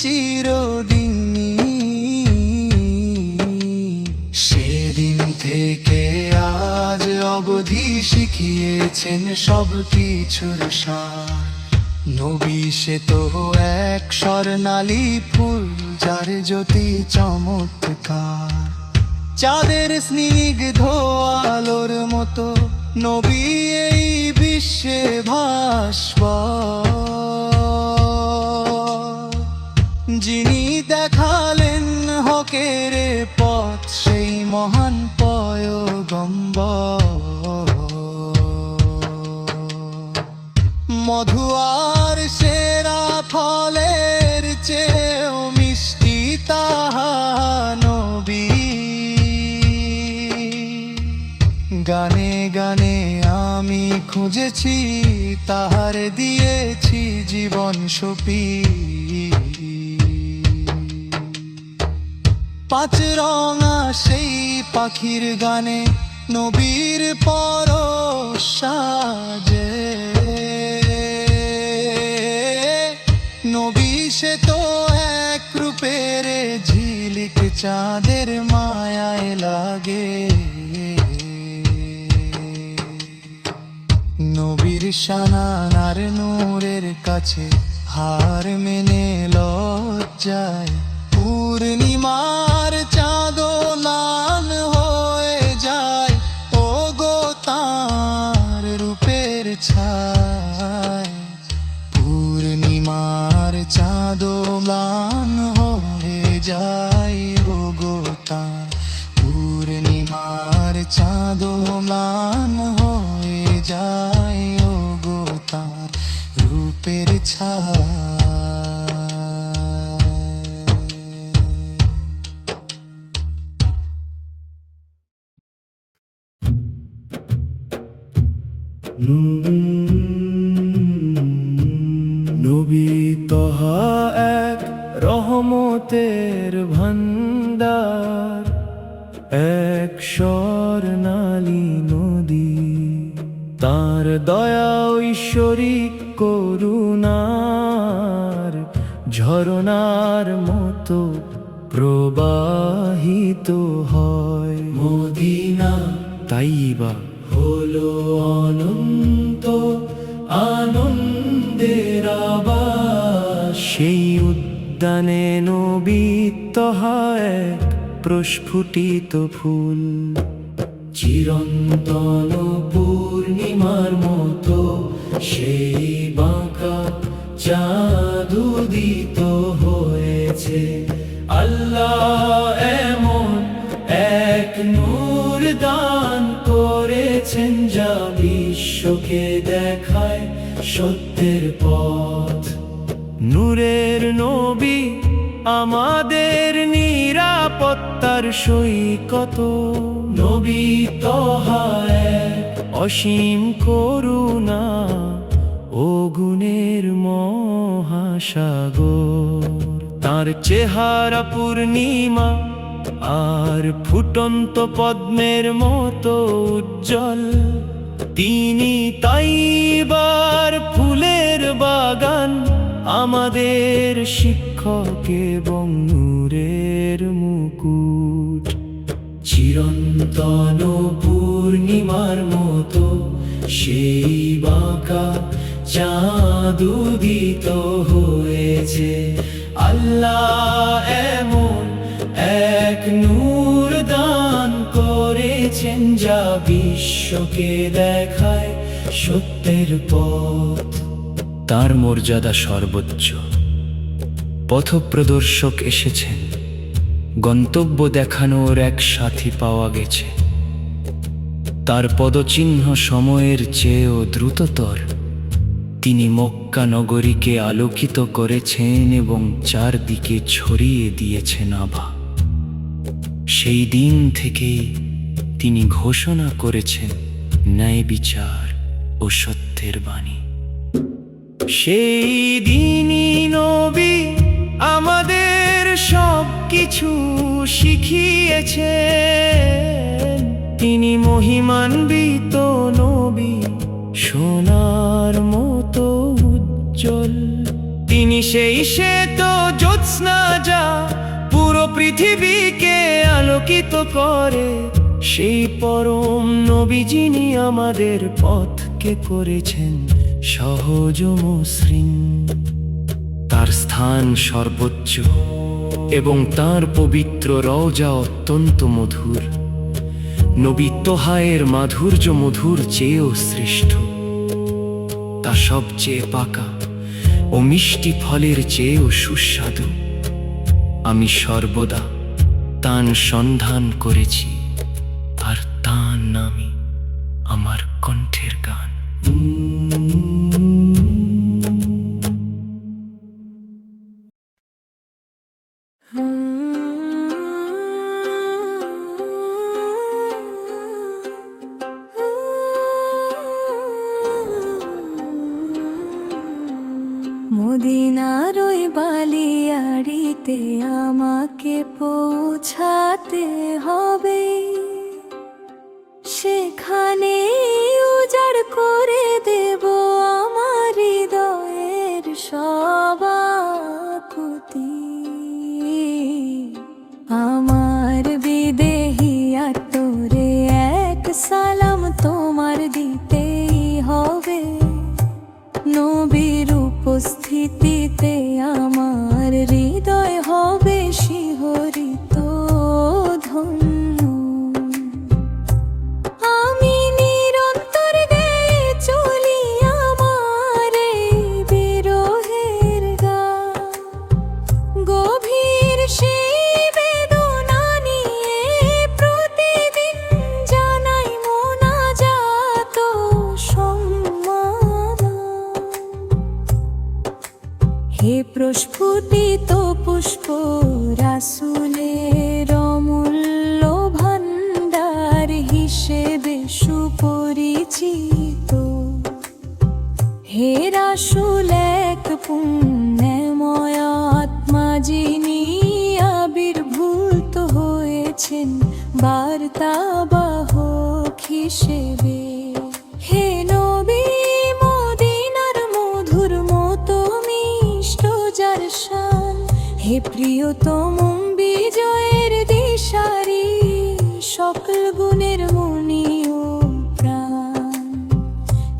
চিরদিনই। সেদিন থেকে আজ অবধি শিখিয়েছেন সব কিছুর সার। নবী সে তো এক স্বর্ণালী ফুল যার জ্যোতি চমৎকার, চাঁদের স্নিগ্ধ আলোর মতো নবী এই বিশ্বে ভাস্বর। যিনি দেখালেন হকের পথ সেই মহান পয়গম্বর, মধু আর সেরা ফলের চেয়েও মিষ্টি তাহা নবী। গানে গানে আমি খুঁজেছি তাহার দিয়েছি জীবন সপি। পাঁচ রঙা সেই পাখির গানে নবীর পরশ সাজে, নবী সে তো এক রূপের ঝিলিক চাঁদের মায়ায় লাগে। নবীর শানার নূরের কাছে হার মেনে লজ্জায়, পূর্ণিমার চাঁদ লাল হয়ে যায় ও গো তাঁর রূপের ছায়। পূর্ণিমার চাঁদ লাল হয়ে যায় ও গো তাঁর, পূর্ণিমার চাঁদ লাল হয়ে যায় ও গো তাঁর রূপের ছায়। নবী তহা এক রহমতের ভান্ডার, এক স্বর্ণালী নদী। তার দয়া ঐশ্বরিক করুণার ঝরনার মতো প্রবাহিত হয়। মদিনা তাইবা হলো অনন্ত আনন্দের আবাস। সেই উদ্যানে নবীত হয় এক প্রস্ফুটিত ফুল। চিরন্তন পূর্ণিমার মতো সেই বাঁকা চাঁদ উদিত হয়েছে। আল্লাহ এমন এক নূর দান করেছেন যা বিশ্বকে দেখায় সত্যের পথ। নূরের নবী আমাদের নিরাপত্তার সৈকত। নবী তহা এক অসীম করুণা ও গুণের মহাসাগর। তার চেহারা পূর্ণিমা আর ফুটন্ত পদ্মের মতো উজ্জ্বল। তিনি তাইবার ফুলের বাগান, আমাদের শিক্ষক এবং নূরের মুকুট। চিরন্তন পূর্ণিমার মতো সেই বাঁকা চাঁদ উদিত হয়েছে। আল্লাহ এমন এক নূর দান করেছেন যা বিশ্বকে দেখায় সত্যের পথ। তার মর্যাদা সর্বোচ্চ। পথপ্রদর্শক এসেছেন, গন্তব্য দেখানোর এক সাথী পাওয়া গেছে। তার পদচিহ্ন সময়ের চেয়েও দ্রুততর। তিনি মক্কা নগরীকে আলোকিত করেছেন এবং চারদিকে ছড়িয়ে দিয়েছেন আভা। সেই দিন থেকেই তিনি ঘোষণা করেছেন ন্যায় বিচার ও সত্যের বাণী। সেই দিনই নবী আমাদের সব কিছু শিখিয়েছেন। তিনি মহিমান্বিত নবী, সোনার মতো উজ্জ্বল। তিনি সেই শ্বেত জ্যোৎস্না যা পুরো পৃথিবীকে আলোকিত করে। সেই পরম নবী যিনি আমাদের পথকে করেছেন সহজ মসৃণ। তার স্থান সর্বোচ্চ এবং তার পবিত্র রওজা অত্যন্ত মধুর। নবী তোহায়ের মাধুর্য মধুর চেয়েও শ্রেষ্ঠ। তা সবচেয়ে পাকা ও মিষ্টি ফলের চেয়েও সুস্বাদু। আমি সর্বদা তার সন্ধান করেছি, আর তার নামই আমার কণ্ঠের গান। মদিনার ওই বালিয়াড়িতে আমাকে পৌঁছাতে হবে। সেখানে উজাড় করে দেব আমার হৃদয়ের সব আকুতি। আমার বিদেহী আত্মরে এক সালাম তোমার দিতেই হবে। নবীর উপস্থিতিতে আমার হৃদয় হবে শিহরিত ধন্য। আমি নিরন্তর গেয়ে চলি আমার এই বিরহের গান। গভীর সেই বেদনা নিয়ে প্রতিদিন জানাই মোনাজাত সম্মান। হে প্রস্ফুটিত পুষ্প রাসূলের অমূল্য ভান্ডার হিসেবে সুপরিচিত। হে রাসূল এক পুণ্যময় আত্মা যিনি আবির্ভূত হয়েছেন বার্তাবাহক হিসেবে। হে নবী, মদিনার মধুর মতো মিষ্ট যার শান, হে প্রিয়তম বিজয়ের দিশারি, সকল গুণের মুনি ও প্রাণ।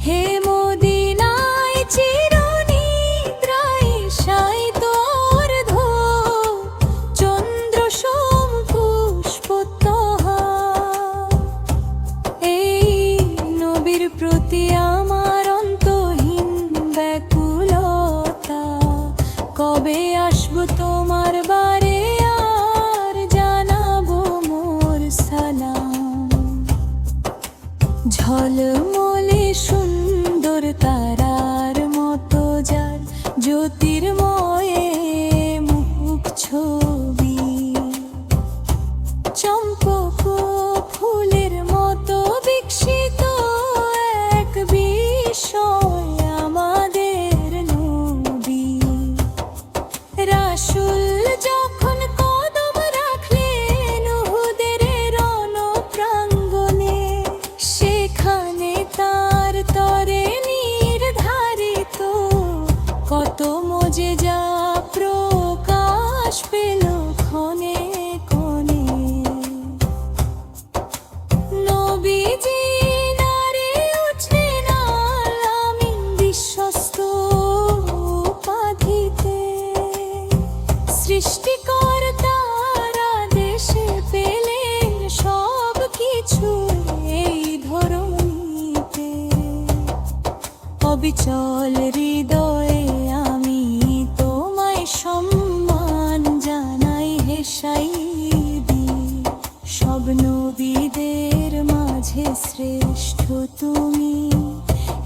হে মদিনায় চিরনিদ্রায় শায়িত অর্ধ চন্দ্র সোম পুষ্পোত্তহার, এই নবীর প্রতি আমার অন্তহীন ব্যাকুলতা, কবে আসবো তোমার বারে আর জানাবো মোর সালাম। ঝলমলে সুন্দর তারার মতো যার জ্যোতির্ময়ে মুখ ছবি, চম্পক ফুলের মতো বিকশিত এক বিষয় আমাদের নবী। রাসূল যখন কদম রাখলেন উহুদের রণপ্রাঙ্গণে, সেখানে তার তরে নির্ধারিত কত মুজিজা প্রকাশ পেল ক্ষণে ক্ষণে। নবীজি নারে উঠলেন আল আমিন বিশ্বস্ত উপাধিতে, সৃষ্টিকর্তার আদেশে পেলেন সব কিছু এই ধরণীতে। অবিচল হৃদয়ে আমি তোমায় সম্মান জানাই হে সাইয়্যিদি, সব নবীদের মাঝে শ্রেষ্ঠ তুমি,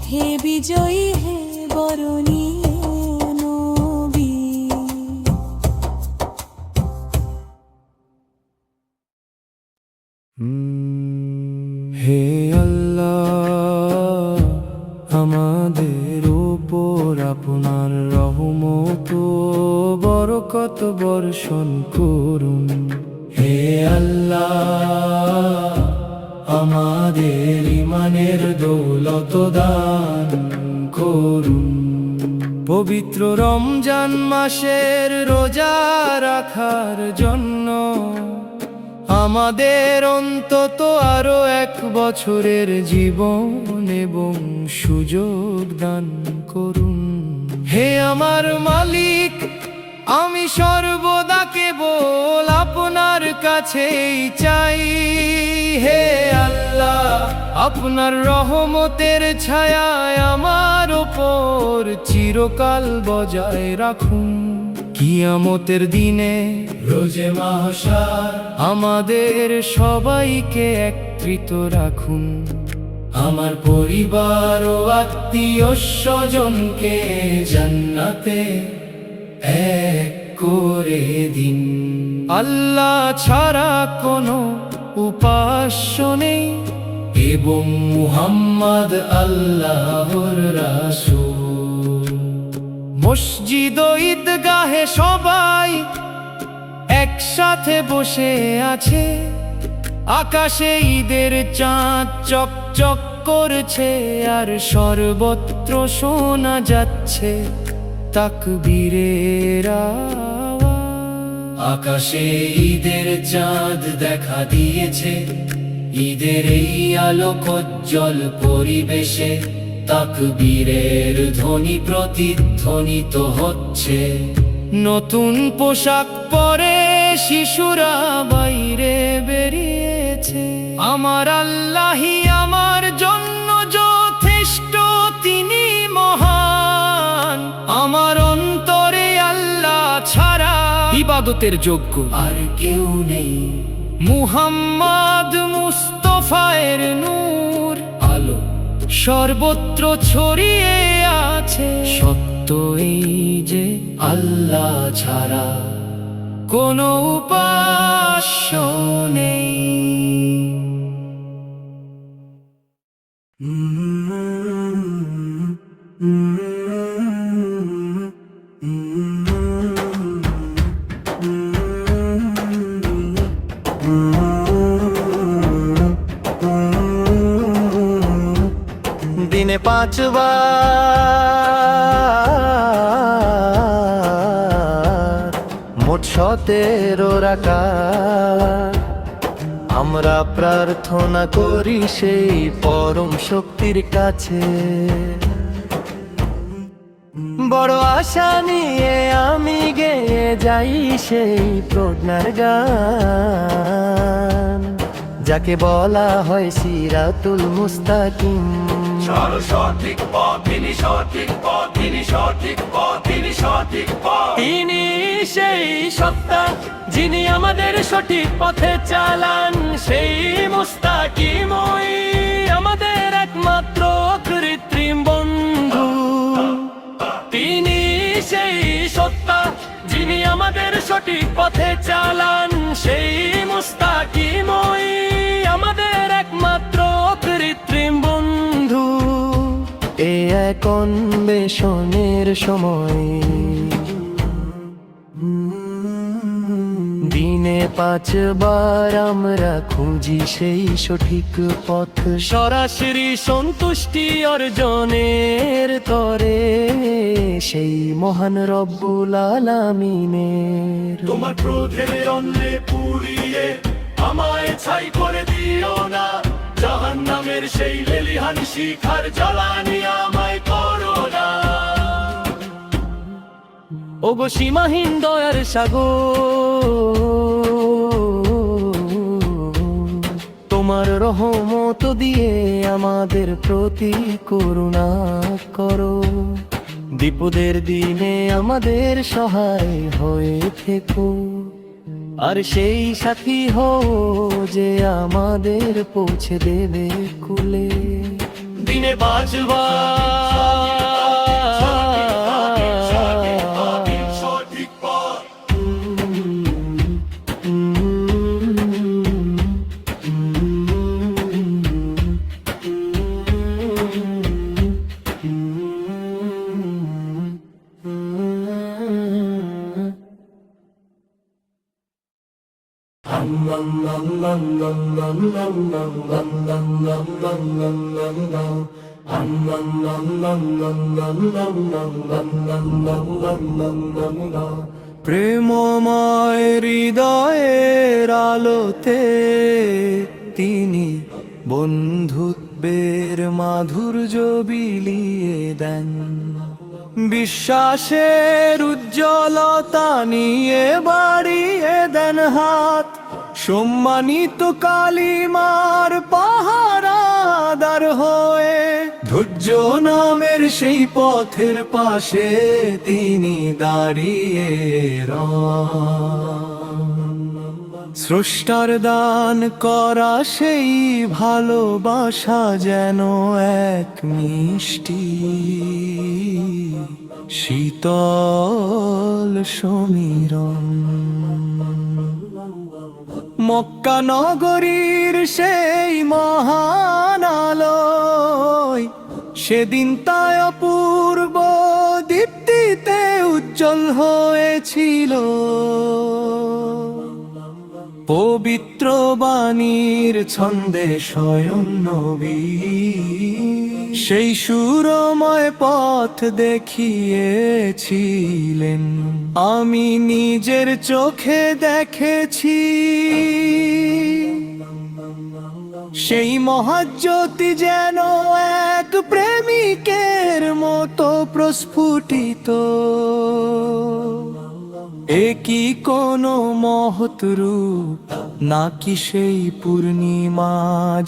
হে বিজয়ী হে বরণীয় নবী। হে আল্লাহ, আমাদের উপর আপনার রহমত ও বরকত বর্ষণ করুন। হে আল্লাহ, আমাদের ইমানের দৌলত দান করুন। পবিত্র রমজান মাসের রোজা রাখার জন্য আমাদের অন্তত আরো 1 বছরের জীবন এবং সুযোগ দান করুন। হে আমার মালিক, আমি সর্বদা কেবল আপনার কাছেই চাই। হে আল্লাহ, আপনার রহমতের ছায়ায় আমার ওপর চিরকাল বজায় রাখুন। কিয়ামতের দিনে রোজে মাহশার আমাদের সবাইকে একত্রিত রাখুন। আমার পরিবার ও আত্মীয় স্বজনকে জান্নাতে এক করে দিন। আল্লাহ ছাড়া কোনো উপাস্য নেই এবং মুহাম্মদ আল্লাহর রাসূল। মসজিদ ও ঈদগাহে সবাই একসাথে বসে আছে, আকাশে ঈদের চাঁদ চকচক করছে, আর সর্বত্র শোনা যাচ্ছে তাকবীরের আওয়াজ। আকাশে ঈদের চাঁদ দেখা দিয়েছে, ঈদের এই আলোকোজ্জ্বল পরিবেশে তাকবীরের ধ্বনি প্রতিধ্বনিত হচ্ছে। নতুন পোশাক পরে শিশুরা বাইরে বেরিয়েছে। আমার আল্লাহই আমার জন্য যথেষ্ট, তিনি মহান। আমার অন্তরে আল্লাহ ছাড়া ইবাদতের যোগ্য আর কেউ নেই। মুহাম্মদ মুস্তাফায়ের নূর আলো সর্বত্র ছড়িয়ে আছে। সত্য এই যে আল্লাহ ছাড়া কোনো উপাস্য নেই। 5বার মোট 17 রাকাত আমরা প্রার্থনা করি সেই পরম শক্তির কাছে। বড় আশা নিয়ে আমি গেয়ে যাই সেই প্রজ্ঞার গান, যাকে বলা হয় সিরাতুল মুস্তাকিম। সঠিক পথ, তিনি সঠিক পথ, তিনি সঠিক পথ, তিনি সঠিক পথ। তিনি সেই সত্তা যিনি আমাদের সঠিক পথে চালান, সেই মুস্তাকিমই আমাদের একমাত্র কৃত্রিম বন্ধু। তিনি সেই সত্তা যিনি আমাদের সঠিক পথে চালান, সেই মুস্তাকিমই আমাদের একমাত্র কৃত্রিম বন্ধু। এ এক অন্বেষণের সময়, দিনে 5 বার আমরা খুঁজি সেই সঠিক পথ, সরাসরি সন্তুষ্টি অর্জনের তরে সেই মহান রব্বুল আলামিনের। তোমার ক্রোধের অন্নে পুড়িয়ে আমায় ছাই করে দিও না, জাহান্নামের সেই লেলিহান শিখার জ্বালানি আমায় করো না। ওগো সীমাহীন দয়ার সাগর, তোমার রহমত দিয়ে আমাদের প্রতি করুণা করো, বিপদের দিনে আমাদের সহায় হয়ে থেকো, আর সেই সাথী হও যে আমাদের পৌঁছে দেবে কুলে। দিনে 5 সঠিক পথ, প্রেমময় হৃদয়ের আলোতে তিনি বন্ধুত্বের মাধুর্য বিলিয়ে দেন, বিশ্বাসের উজ্জ্বলতা নিয়ে বাড়িয়ে দেন হাত, সম্মানিত কালিমার পাহারাদার হয়ে ধৈর্য নামের সেই পথের পাশে তিনি দাঁড়িয়ে রন। স্রষ্টার দান করা সেই ভালোবাসা যেন এক মিষ্টি শীতল সমীরণ। মক্কা নগরীর সেই মহান আলোয় সেদিন তাই অপূর্ব দীপ্তিতে উজ্জ্বল হয়েছিল, পবিত্র বাণীর ছন্দে স্বয়ং নবী সেই সুরময় পথ দেখিয়েছিলেন। আমি নিজের চোখে দেখেছি সেই মহাজ্যোতি যেন এক প্রেমিকের মতো প্রস্ফুটিত। এ কি কোনো মহৎ রূপ নাকি সেই পূর্ণিমা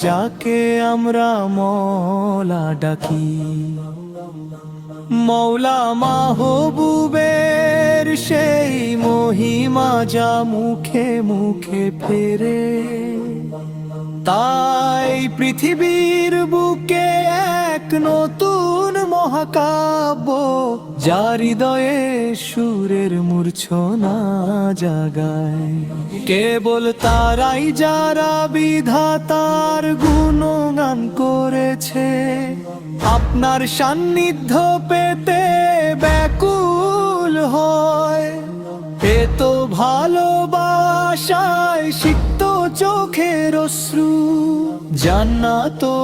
যাকে আমরা মওলা ডাকি? মওলা মাহবুবের সেই মহিমা যা মুখে মুখে ফেরে, তাই পৃথিবীর বুকে এক নতুন মহাকাব্য যা হৃদয়ে সুরের মূর্ছনা জাগায়। কেবল তারাই যারা বিধাতার গুণগান করেছে, আপনার সান্নিধ্য পেতে ব্যাকুল হয়। এ তো ভালোবাসায় সিক্ত চোখের অশ্রু জান্নাত ও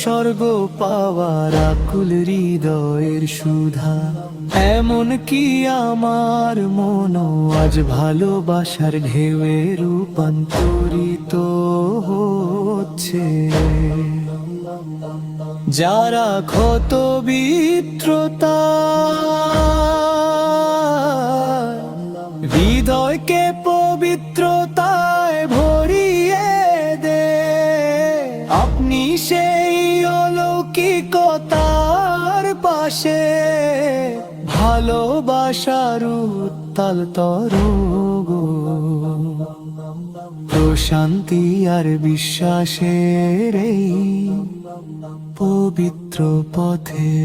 স্বর্গ পাওয়ার আকুল হৃদয়ের সুধা এমন কি আমার মন আজ ভালোবাসার ঢেউয়ে রূপান্তরিত হচ্ছে যারা ক্ষত বিত্রতা হৃদয়কে পবিত্রতায় ভরিয়ে দে আপনি সেই অলৌকিকতার পাশে ভালোবাসার উত্তাল তরঙ্গ প্রশান্তি আর বিশ্বাসের এই পবিত্র পথে